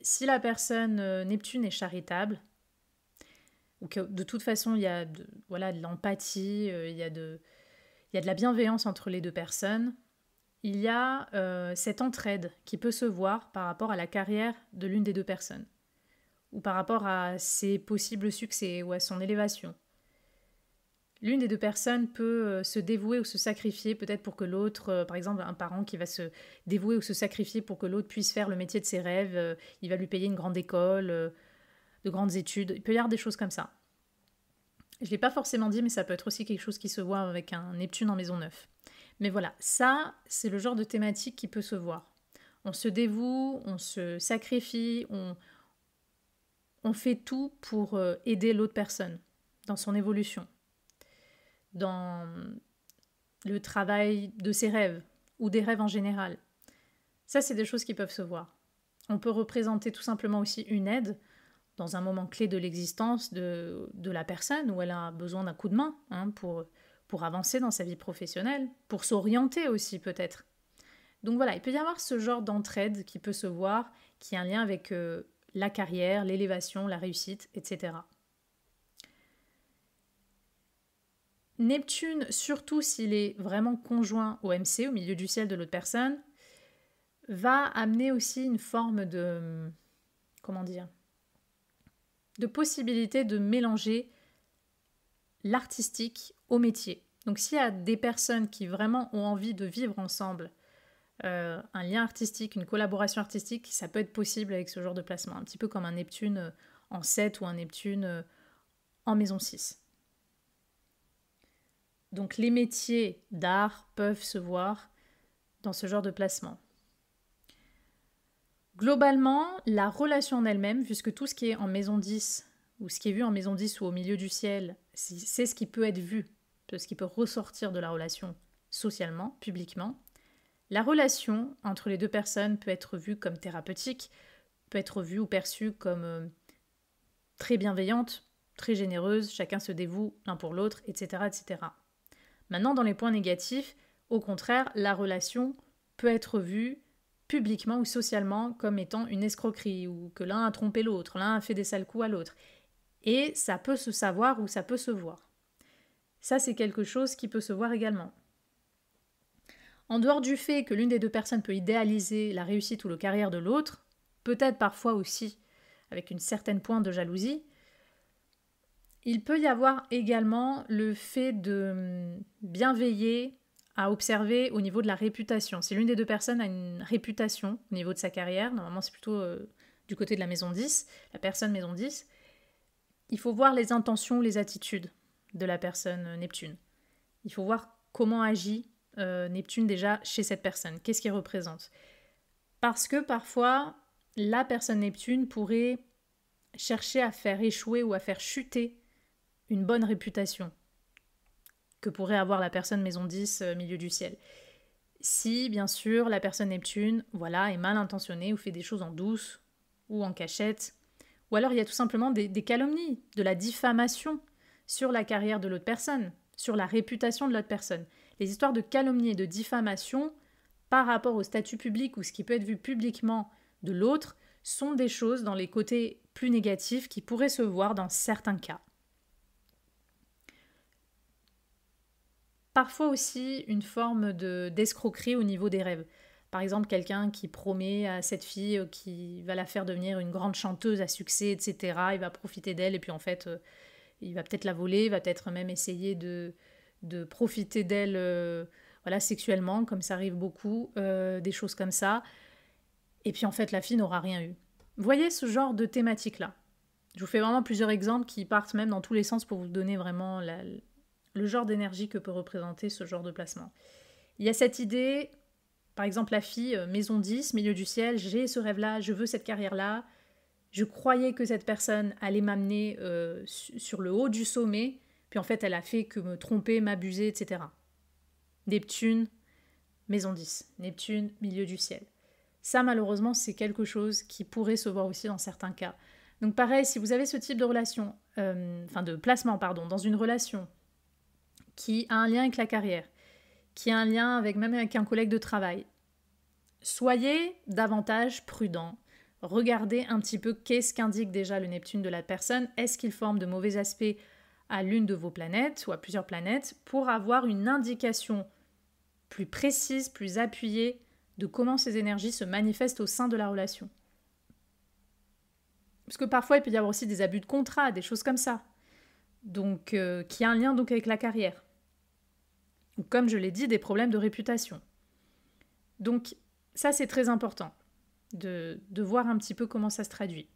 si la personne Neptune est charitable, ou que de toute façon, il y a de l'empathie, il y a de la bienveillance entre les deux personnes, il y a cette entraide qui peut se voir par rapport à la carrière de l'une des deux personnes, ou par rapport à ses possibles succès ou à son élévation. L'une des deux personnes peut se dévouer ou se sacrifier peut-être pour que l'autre, par exemple un parent qui va se dévouer ou se sacrifier pour que l'autre puisse faire le métier de ses rêves, il va lui payer une grande école, de grandes études, il peut y avoir des choses comme ça. Je ne l'ai pas forcément dit, mais ça peut être aussi quelque chose qui se voit avec un Neptune en maison 9. Mais voilà, ça, c'est le genre de thématique qui peut se voir. On se dévoue, on se sacrifie, on fait tout pour aider l'autre personne dans son évolution, dans le travail de ses rêves ou des rêves en général. Ça, c'est des choses qui peuvent se voir. On peut représenter tout simplement aussi une aide dans un moment clé de l'existence de la personne où elle a besoin d'un coup de main pour avancer dans sa vie professionnelle, pour s'orienter aussi peut-être. Donc voilà, il peut y avoir ce genre d'entraide qui peut se voir, qui a un lien avec la carrière, l'élévation, la réussite, etc. Neptune, surtout s'il est vraiment conjoint au MC, au milieu du ciel de l'autre personne, va amener aussi une forme de... comment dire ? De possibilité de mélanger l'artistique au métier. Donc s'il y a des personnes qui vraiment ont envie de vivre ensemble un lien artistique, une collaboration artistique, ça peut être possible avec ce genre de placement, un petit peu comme un Neptune en 7 ou un Neptune en maison 6. Donc les métiers d'art peuvent se voir dans ce genre de placement. Globalement, la relation en elle-même, puisque tout ce qui est en maison 10 ou ce qui est vu en maison 10 ou au milieu du ciel, c'est ce qui peut être vu, ce qui peut ressortir de la relation socialement, publiquement. La relation entre les deux personnes peut être vue comme thérapeutique, peut être vue ou perçue comme très bienveillante, très généreuse, chacun se dévoue l'un pour l'autre, etc., etc. Maintenant, dans les points négatifs, au contraire, la relation peut être vue publiquement ou socialement comme étant une escroquerie, ou que l'un a trompé l'autre, l'un a fait des sales coups à l'autre. Et ça peut se savoir ou ça peut se voir. Ça, c'est quelque chose qui peut se voir également. En dehors du fait que l'une des deux personnes peut idéaliser la réussite ou la carrière de l'autre, peut-être parfois aussi avec une certaine pointe de jalousie, il peut y avoir également le fait de bien veiller à observer au niveau de la réputation. Si l'une des deux personnes a une réputation au niveau de sa carrière, normalement c'est plutôt du côté de la maison 10, la personne maison 10, il faut voir les intentions, les attitudes de la personne Neptune. Il faut voir comment agit Neptune déjà chez cette personne, qu'est-ce qu'il représente. Parce que parfois, la personne Neptune pourrait chercher à faire échouer ou à faire chuter une bonne réputation que pourrait avoir la personne maison 10 milieu du ciel. Si, bien sûr, la personne Neptune est mal intentionnée ou fait des choses en douce ou en cachette, ou alors il y a tout simplement des calomnies, de la diffamation sur la carrière de l'autre personne, sur la réputation de l'autre personne. Les histoires de calomnie et de diffamation par rapport au statut public ou ce qui peut être vu publiquement de l'autre sont des choses dans les côtés plus négatifs qui pourraient se voir dans certains cas. Parfois aussi une forme d'escroquerie au niveau des rêves. Par exemple, quelqu'un qui promet à cette fille qui va la faire devenir une grande chanteuse à succès, etc. Il va profiter d'elle et puis en fait, il va peut-être la voler, il va peut-être même essayer de profiter d'elle sexuellement, comme ça arrive beaucoup, des choses comme ça. Et puis en fait, la fille n'aura rien eu. Vous voyez ce genre de thématique-là. Je vous fais vraiment plusieurs exemples qui partent même dans tous les sens pour vous donner vraiment le genre d'énergie que peut représenter ce genre de placement. Il y a cette idée, par exemple la fille, maison 10, milieu du ciel, j'ai ce rêve-là, je veux cette carrière-là, je croyais que cette personne allait m'amener sur le haut du sommet, puis en fait elle a fait que me tromper, m'abuser, etc. Neptune, maison 10, Neptune, milieu du ciel. Ça malheureusement c'est quelque chose qui pourrait se voir aussi dans certains cas. Donc pareil, si vous avez ce type de relation, de placement, dans une relation qui a un lien avec la carrière, qui a un lien même avec un collègue de travail, soyez davantage prudent. Regardez un petit peu qu'est-ce qu'indique déjà le Neptune de la personne. Est-ce qu'il forme de mauvais aspects à l'une de vos planètes ou à plusieurs planètes pour avoir une indication plus précise, plus appuyée de comment ces énergies se manifestent au sein de la relation. Parce que parfois, il peut y avoir aussi des abus de contrat, des choses comme ça. Donc, qui a un lien donc avec la carrière. Ou comme je l'ai dit, des problèmes de réputation. Donc, ça, c'est très important de voir un petit peu comment ça se traduit.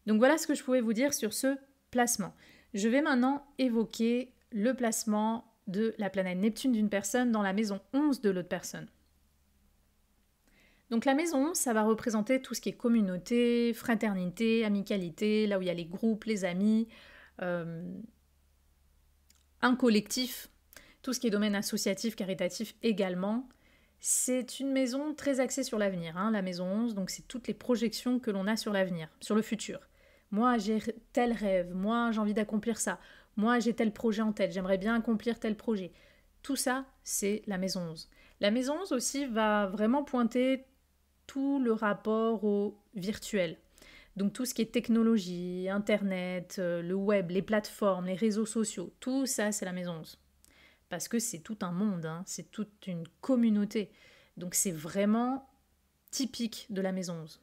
Donc, voilà ce que je pouvais vous dire sur ce placement. Je vais maintenant évoquer le placement de la planète Neptune d'une personne dans la maison 11 de l'autre personne. Donc la maison 11, ça va représenter tout ce qui est communauté, fraternité, amicalité, là où il y a les groupes, les amis, un collectif, tout ce qui est domaine associatif, caritatif également. C'est une maison très axée sur l'avenir, la maison 11, donc c'est toutes les projections que l'on a sur l'avenir, sur le futur. Moi, j'ai tel rêve, moi, j'ai envie d'accomplir ça, moi, j'ai tel projet en tête, j'aimerais bien accomplir tel projet. Tout ça, c'est la maison 11. La maison 11 aussi va vraiment pointer tout le rapport au virtuel. Donc tout ce qui est technologie, internet, le web, les plateformes, les réseaux sociaux, tout ça c'est la maison 11. Parce que c'est tout un monde, c'est toute une communauté. Donc c'est vraiment typique de la maison 11.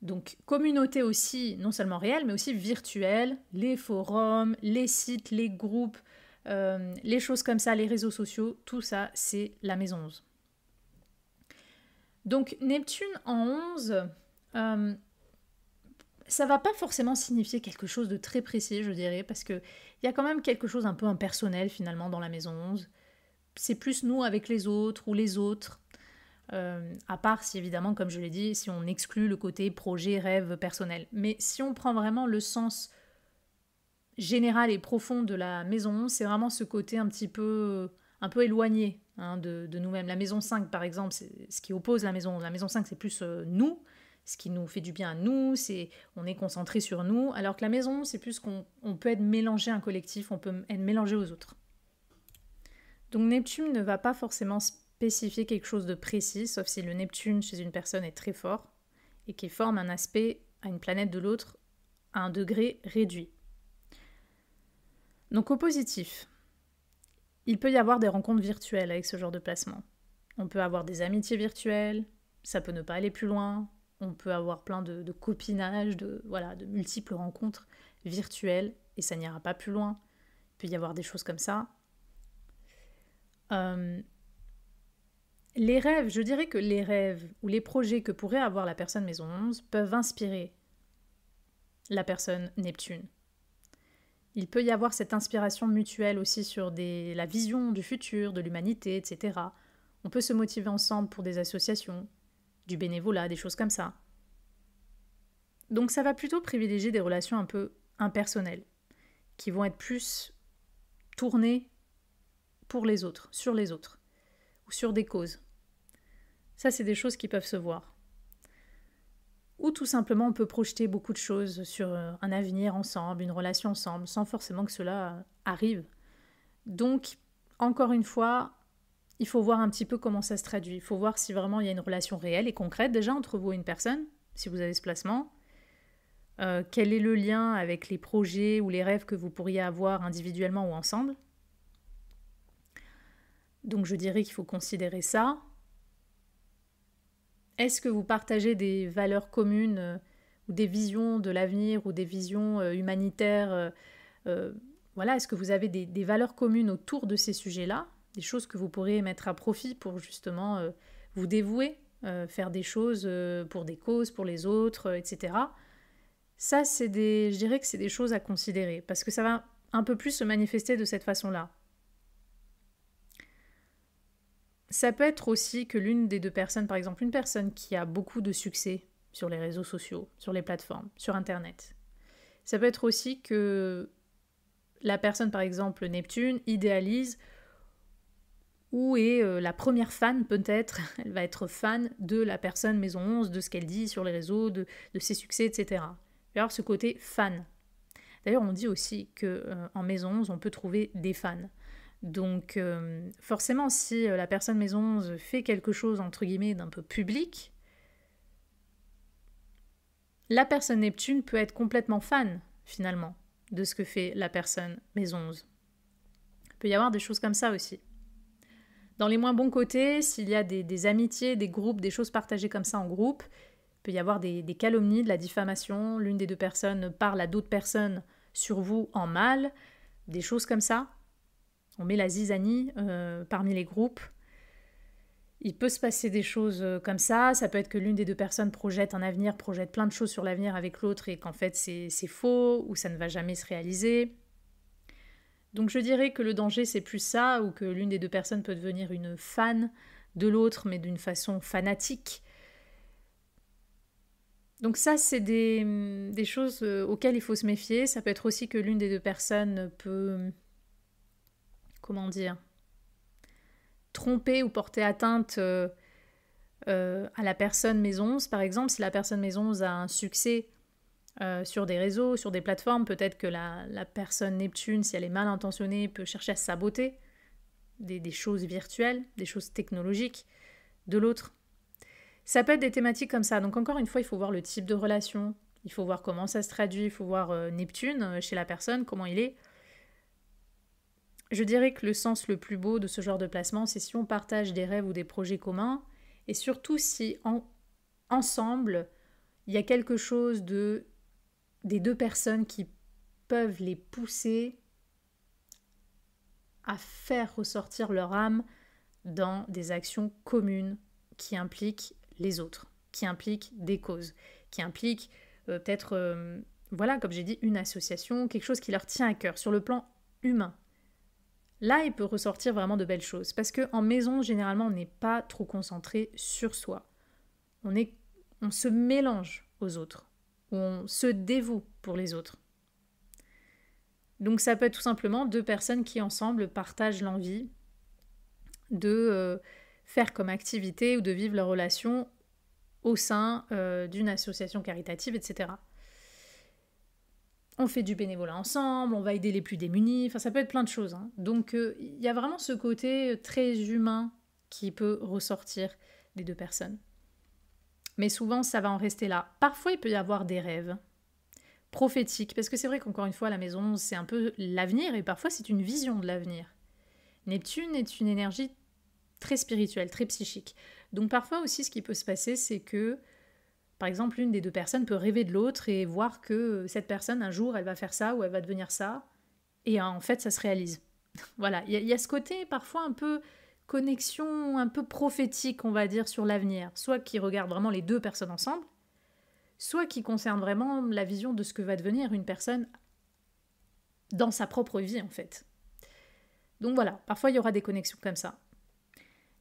Donc communauté aussi, non seulement réelle, mais aussi virtuelle, les forums, les sites, les groupes, les choses comme ça, les réseaux sociaux, tout ça c'est la maison 11. Donc Neptune en 11, ça va pas forcément signifier quelque chose de très précis, je dirais, parce qu'il y a quand même quelque chose un peu impersonnel finalement dans la maison 11. C'est plus nous avec les autres ou les autres, à part si évidemment, comme je l'ai dit, si on exclut le côté projet, rêve personnel. Mais si on prend vraiment le sens général et profond de la maison 11, c'est vraiment ce côté un peu éloigné de nous-mêmes. La maison 5, par exemple, c'est ce qui oppose la maison 11. La maison 5, c'est plus nous, ce qui nous fait du bien à nous, on est concentré sur nous, alors que la maison, c'est plus qu'on peut être mélangé à un collectif, on peut être mélangé aux autres. Donc Neptune ne va pas forcément spécifier quelque chose de précis, sauf si le Neptune chez une personne est très fort et qu'il forme un aspect à une planète de l'autre à un degré réduit. Donc au positif, il peut y avoir des rencontres virtuelles avec ce genre de placement. On peut avoir des amitiés virtuelles, ça peut ne pas aller plus loin, on peut avoir plein de copinage, de multiples rencontres virtuelles et ça n'ira pas plus loin. Il peut y avoir des choses comme ça. Les rêves, je dirais que les rêves ou les projets que pourrait avoir la personne maison 11 peuvent inspirer la personne Neptune. Il peut y avoir cette inspiration mutuelle aussi sur la vision du futur, de l'humanité, etc. On peut se motiver ensemble pour des associations, du bénévolat, des choses comme ça. Donc ça va plutôt privilégier des relations un peu impersonnelles, qui vont être plus tournées pour les autres, sur les autres, ou sur des causes. Ça, c'est des choses qui peuvent se voir. Ou tout simplement, on peut projeter beaucoup de choses sur un avenir ensemble, une relation ensemble, sans forcément que cela arrive. Donc, encore une fois, il faut voir un petit peu comment ça se traduit. Il faut voir si vraiment il y a une relation réelle et concrète déjà entre vous et une personne, si vous avez ce placement. Quel est le lien avec les projets ou les rêves que vous pourriez avoir individuellement ou ensemble. Donc, je dirais qu'il faut considérer ça. Est-ce que vous partagez des valeurs communes ou des visions de l'avenir ou des visions humanitaires est-ce que vous avez des valeurs communes autour de ces sujets-là, des choses que vous pourrez mettre à profit pour justement vous dévouer, faire des choses pour des causes, pour les autres, etc. Ça, je dirais que c'est des choses à considérer parce que ça va un peu plus se manifester de cette façon-là. Ça peut être aussi que l'une des deux personnes, par exemple une personne qui a beaucoup de succès sur les réseaux sociaux, sur les plateformes, sur Internet. Ça peut être aussi que la personne, par exemple Neptune, idéalise ou est la première fan peut-être, elle va être fan de la personne maison 11, de ce qu'elle dit sur les réseaux, de ses succès, etc. Il va y avoir ce côté fan. D'ailleurs, on dit aussi qu'en maison 11, on peut trouver des fans. Donc forcément, si la personne maison 11 fait quelque chose entre guillemets d'un peu public, la personne Neptune peut être complètement fan finalement de ce que fait la personne maison 11. Il peut y avoir des choses comme ça aussi. Dans les moins bons côtés, s'il y a des amitiés, des groupes, des choses partagées comme ça en groupe, il peut y avoir des calomnies, de la diffamation, l'une des deux personnes parle à d'autres personnes sur vous en mal, des choses comme ça. On met la zizanie parmi les groupes. Il peut se passer des choses comme ça. Ça peut être que l'une des deux personnes projette un avenir, projette plein de choses sur l'avenir avec l'autre et qu'en fait c'est faux ou ça ne va jamais se réaliser. Donc je dirais que le danger c'est plus ça, ou que l'une des deux personnes peut devenir une fan de l'autre mais d'une façon fanatique. Donc ça c'est des choses auxquelles il faut se méfier. Ça peut être aussi que l'une des deux personnes peut... tromper ou porter atteinte à la personne maison 11. Par exemple, si la personne maison 11 a un succès sur des réseaux, sur des plateformes, peut-être que la personne Neptune, si elle est mal intentionnée, peut chercher à saboter des choses virtuelles, des choses technologiques de l'autre. Ça peut être des thématiques comme ça. Donc encore une fois, il faut voir le type de relation, il faut voir comment ça se traduit, il faut voir Neptune chez la personne, comment il est. Je dirais que le sens le plus beau de ce genre de placement, c'est si on partage des rêves ou des projets communs, et surtout si ensemble, il y a quelque chose des deux personnes qui peuvent les pousser à faire ressortir leur âme dans des actions communes qui impliquent les autres, qui impliquent des causes, qui impliquent peut-être, comme j'ai dit, une association, quelque chose qui leur tient à cœur sur le plan humain. Là, il peut ressortir vraiment de belles choses. Parce qu'en maison, généralement, on n'est pas trop concentré sur soi. On se mélange aux autres. On se dévoue pour les autres. Donc ça peut être tout simplement deux personnes qui, ensemble, partagent l'envie de faire comme activité ou de vivre leur relation au sein d'une association caritative, etc. On fait du bénévolat ensemble, on va aider les plus démunis, enfin ça peut être plein de choses. Hein. Donc il y a vraiment ce côté très humain qui peut ressortir des deux personnes. Mais souvent ça va en rester là. Parfois il peut y avoir des rêves prophétiques, parce que c'est vrai qu'encore une fois la maison c'est un peu l'avenir et parfois c'est une vision de l'avenir. Neptune est une énergie très spirituelle, très psychique. Donc parfois aussi ce qui peut se passer c'est que par exemple, l'une des deux personnes peut rêver de l'autre et voir que cette personne, un jour, elle va faire ça ou elle va devenir ça. Et en fait, ça se réalise. Voilà, il y a ce côté parfois un peu connexion, un peu prophétique, on va dire, sur l'avenir. Soit qui regarde vraiment les deux personnes ensemble, soit qui concerne vraiment la vision de ce que va devenir une personne dans sa propre vie, en fait. Donc voilà, parfois il y aura des connexions comme ça.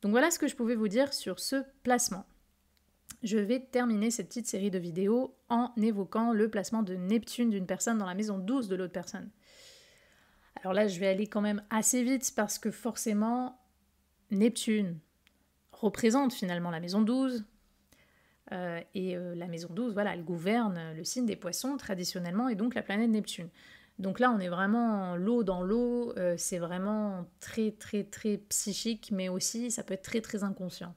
Donc voilà ce que je pouvais vous dire sur ce placement. Je vais terminer cette petite série de vidéos en évoquant le placement de Neptune d'une personne dans la maison 12 de l'autre personne. Alors là, je vais aller quand même assez vite parce que forcément, Neptune représente finalement la maison 12. La maison 12, voilà, elle gouverne le signe des poissons traditionnellement et donc la planète Neptune. Donc là, on est vraiment l'eau dans l'eau, c'est vraiment très très très psychique, mais aussi ça peut être très très inconscient.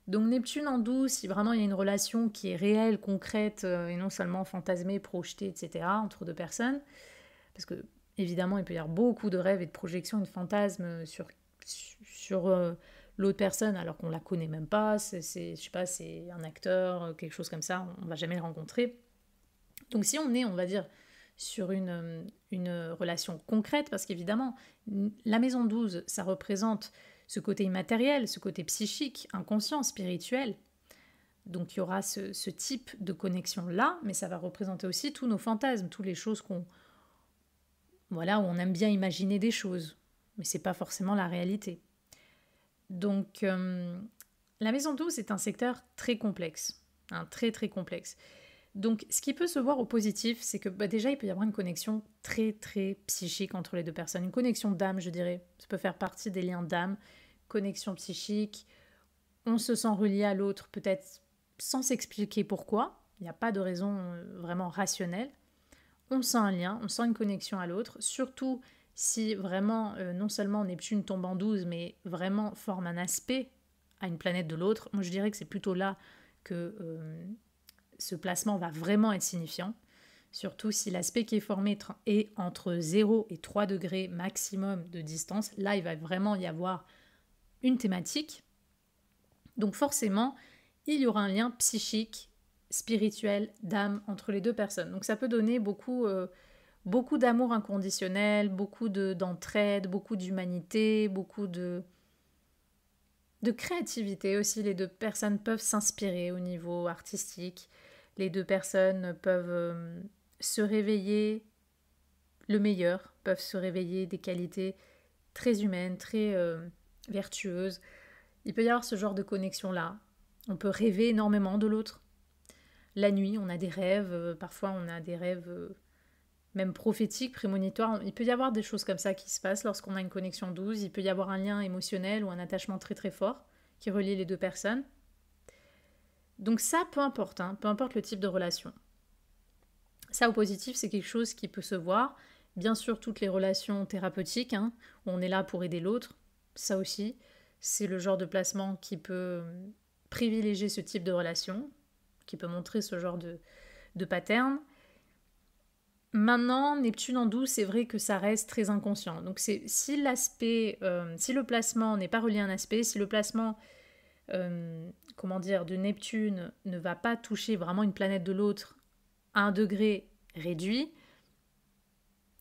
Donc Neptune en 12, si vraiment il y a une relation qui est réelle, concrète, et non seulement fantasmée, projetée, etc., entre deux personnes, parce que évidemment il peut y avoir beaucoup de rêves et de projections et de fantasmes sur l'autre personne alors qu'on la connaît même pas, je sais pas, c'est un acteur, quelque chose comme ça, on va jamais le rencontrer. Donc si on est, on va dire, sur une relation concrète, parce qu'évidemment, la maison 12, ça représente ce côté immatériel, ce côté psychique, inconscient, spirituel. Donc il y aura ce type de connexion-là, mais ça va représenter aussi tous nos fantasmes, toutes les choses voilà, où on aime bien imaginer des choses, mais c'est pas forcément la réalité. Donc la maison 12 est un secteur très complexe, très très complexe. Donc ce qui peut se voir au positif, c'est que déjà il peut y avoir une connexion très très psychique entre les deux personnes, une connexion d'âme je dirais, ça peut faire partie des liens d'âme, connexion psychique, on se sent relié à l'autre peut-être sans s'expliquer pourquoi, il n'y a pas de raison vraiment rationnelle, on sent un lien, on sent une connexion à l'autre, surtout si vraiment non seulement Neptune tombe en 12, mais vraiment forme un aspect à une planète de l'autre. Moi je dirais que c'est plutôt là que ce placement va vraiment être signifiant, surtout si l'aspect qui est formé est entre 0 et 3 degrés maximum de distance. Là, il va vraiment y avoir une thématique. Donc forcément, il y aura un lien psychique, spirituel, d'âme entre les deux personnes. Donc ça peut donner beaucoup d'amour inconditionnel, beaucoup d'entraide, beaucoup d'humanité, beaucoup de créativité aussi. Les deux personnes peuvent s'inspirer au niveau artistique. Les deux personnes peuvent se réveiller le meilleur, peuvent se réveiller des qualités très humaines, très vertueuses. Il peut y avoir ce genre de connexion-là. On peut rêver énormément de l'autre. La nuit, on a des rêves, parfois on a des rêves même prophétiques, prémonitoires. Il peut y avoir des choses comme ça qui se passent lorsqu'on a une connexion 12. Il peut y avoir un lien émotionnel ou un attachement très très fort qui relie les deux personnes. Donc ça, peu importe le type de relation. Ça, au positif, c'est quelque chose qui peut se voir. Bien sûr, toutes les relations thérapeutiques, où on est là pour aider l'autre, ça aussi, c'est le genre de placement qui peut privilégier ce type de relation, qui peut montrer ce genre de pattern. Maintenant, Neptune en 12, c'est vrai que ça reste très inconscient. Donc si le placement n'est pas relié à un aspect, si le placement de Neptune ne va pas toucher vraiment une planète de l'autre à un degré réduit,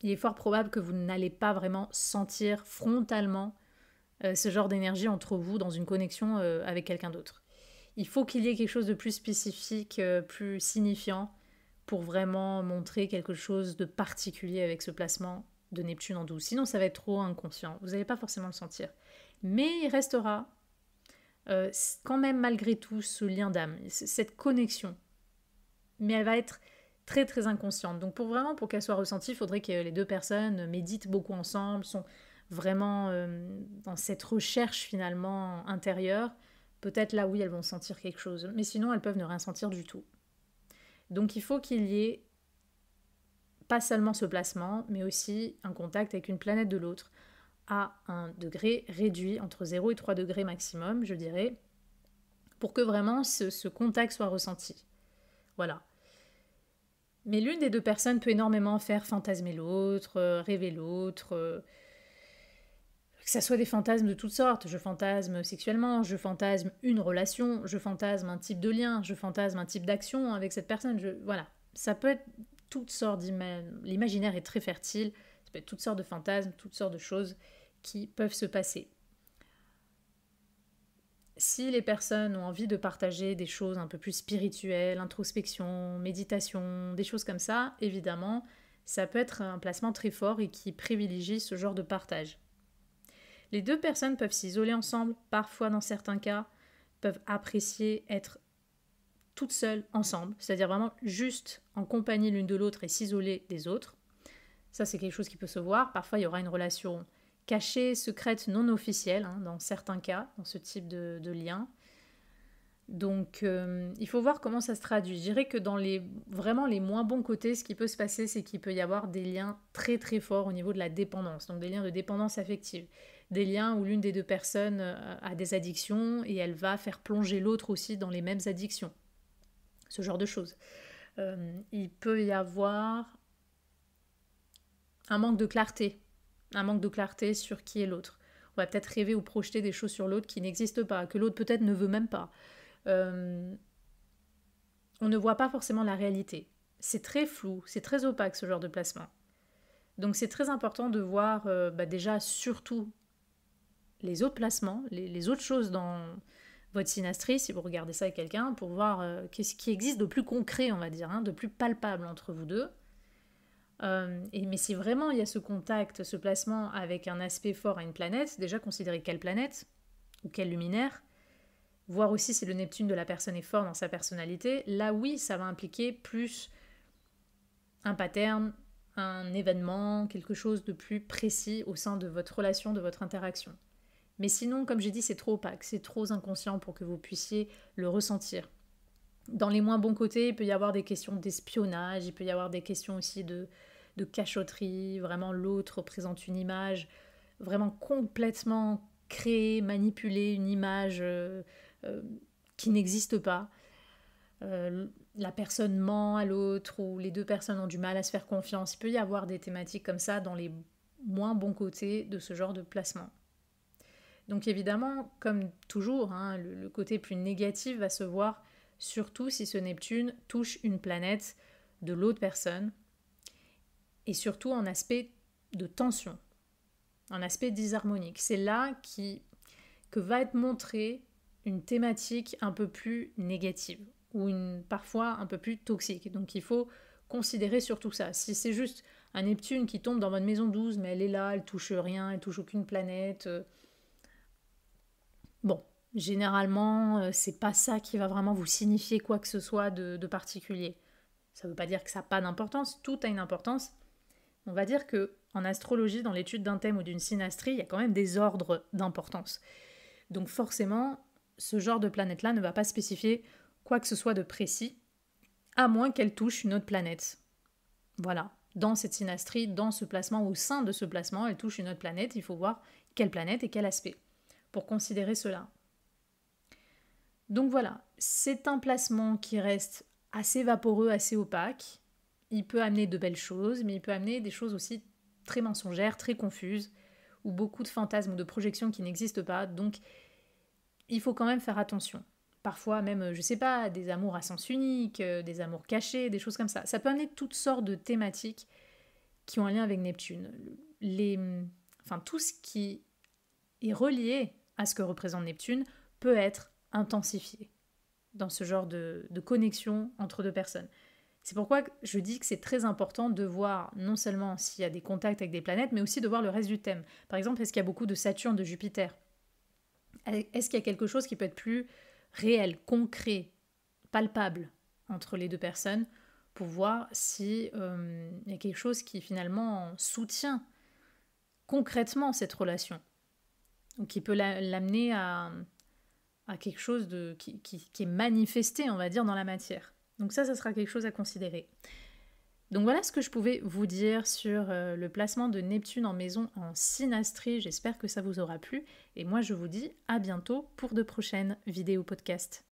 il est fort probable que vous n'allez pas vraiment sentir frontalement ce genre d'énergie entre vous dans une connexion avec quelqu'un d'autre. Il faut qu'il y ait quelque chose de plus spécifique, plus signifiant, pour vraiment montrer quelque chose de particulier avec ce placement de Neptune en 12. Sinon, ça va être trop inconscient. Vous n'allez pas forcément le sentir. Mais il restera quand même malgré tout ce lien d'âme, cette connexion. Mais elle va être très très inconsciente. Donc pour qu'elle soit ressentie, il faudrait que les deux personnes méditent beaucoup ensemble, sont vraiment dans cette recherche finalement intérieure Peut-être là, oui, elles vont sentir quelque chose, mais sinon, elles peuvent ne rien sentir du tout. Donc il faut qu'il y ait pas seulement ce placement, mais aussi un contact avec une planète de l'autre à un degré réduit, entre 0 et 3 degrés maximum, je dirais, pour que vraiment ce contact soit ressenti. Voilà. Mais l'une des deux personnes peut énormément faire fantasmer l'autre, rêver l'autre, que ça soit des fantasmes de toutes sortes. Je fantasme sexuellement, je fantasme une relation, je fantasme un type de lien, je fantasme un type d'action avec cette personne. Voilà. Ça peut être toutes sortes l'imaginaire est très fertile, ça peut être toutes sortes de fantasmes, toutes sortes de choses qui peuvent se passer. Si les personnes ont envie de partager des choses un peu plus spirituelles, introspection, méditation, des choses comme ça, évidemment, ça peut être un placement très fort et qui privilégie ce genre de partage. Les deux personnes peuvent s'isoler ensemble, parfois dans certains cas, peuvent apprécier être toutes seules ensemble, c'est-à-dire vraiment juste en compagnie l'une de l'autre et s'isoler des autres. Ça, c'est quelque chose qui peut se voir. Parfois, il y aura une relation cachée, secrète, non officielle, dans certains cas, dans ce type de lien. Donc, il faut voir comment ça se traduit. Je dirais que dans vraiment les moins bons côtés, ce qui peut se passer, c'est qu'il peut y avoir des liens très très forts au niveau de la dépendance, donc des liens de dépendance affective. Des liens où l'une des deux personnes a des addictions et elle va faire plonger l'autre aussi dans les mêmes addictions. Ce genre de choses. Il peut y avoir un manque de clarté sur qui est l'autre. On va peut-être rêver ou projeter des choses sur l'autre qui n'existent pas, que l'autre peut-être ne veut même pas. On ne voit pas forcément la réalité. C'est très flou, c'est très opaque ce genre de placement. Donc c'est très important de voir déjà surtout les autres placements, les autres choses dans votre synastrie, si vous regardez ça avec quelqu'un, pour voir qu'est-ce qui existe de plus concret, on va dire, de plus palpable entre vous deux. Mais si vraiment il y a ce contact, ce placement avec un aspect fort à une planète, déjà considérer quelle planète ou quel luminaire, voir aussi si le Neptune de la personne est fort dans sa personnalité, là oui, ça va impliquer plus un pattern, un événement, quelque chose de plus précis au sein de votre relation, de votre interaction. Mais sinon, comme j'ai dit, c'est trop opaque, c'est trop inconscient pour que vous puissiez le ressentir. Dans les moins bons côtés, il peut y avoir des questions d'espionnage, il peut y avoir des questions aussi de cachotterie, vraiment l'autre présente une image vraiment complètement créée, manipulée, une image qui n'existe pas. La personne ment à l'autre ou les deux personnes ont du mal à se faire confiance. Il peut y avoir des thématiques comme ça dans les moins bons côtés de ce genre de placement. Donc évidemment, comme toujours, le côté plus négatif va se voir surtout si ce Neptune touche une planète de l'autre personne et surtout en aspect de tension, en aspect disharmonique. C'est là que va être montrée une thématique un peu plus négative ou parfois un peu plus toxique. Donc il faut considérer surtout ça. Si c'est juste un Neptune qui tombe dans votre maison 12, mais elle est là, elle touche rien, elle touche aucune planète, bon, généralement, c'est pas ça qui va vraiment vous signifier quoi que ce soit de particulier. Ça ne veut pas dire que ça n'a pas d'importance, tout a une importance. On va dire que en astrologie, dans l'étude d'un thème ou d'une synastrie, il y a quand même des ordres d'importance. Donc forcément, ce genre de planète-là ne va pas spécifier quoi que ce soit de précis, à moins qu'elle touche une autre planète. Voilà, dans cette synastrie, dans ce placement, au sein de ce placement, elle touche une autre planète, il faut voir quelle planète et quel aspect pour considérer cela. Donc voilà, c'est un placement qui reste assez vaporeux, assez opaque. Il peut amener de belles choses, mais il peut amener des choses aussi très mensongères, très confuses, ou beaucoup de fantasmes ou de projections qui n'existent pas. Donc il faut quand même faire attention. Parfois même, je sais pas, des amours à sens unique, des amours cachés, des choses comme ça. Ça peut amener toutes sortes de thématiques qui ont un lien avec Neptune. Tout ce qui est relié à ce que représente Neptune peut être intensifié dans ce genre de connexion entre deux personnes. C'est pourquoi je dis que c'est très important de voir non seulement s'il y a des contacts avec des planètes, mais aussi de voir le reste du thème. Par exemple, est-ce qu'il y a beaucoup de Saturne, de Jupiter ? Est-ce qu'il y a quelque chose qui peut être plus réel, concret, palpable entre les deux personnes pour voir s'il y a quelque chose qui finalement soutient concrètement cette relation, ou qui peut l'amener à à quelque chose qui est manifesté, on va dire, dans la matière. Donc ça sera quelque chose à considérer. Donc voilà ce que je pouvais vous dire sur le placement de Neptune en maison en synastrie. J'espère que ça vous aura plu. Et moi, je vous dis à bientôt pour de prochaines vidéos podcast.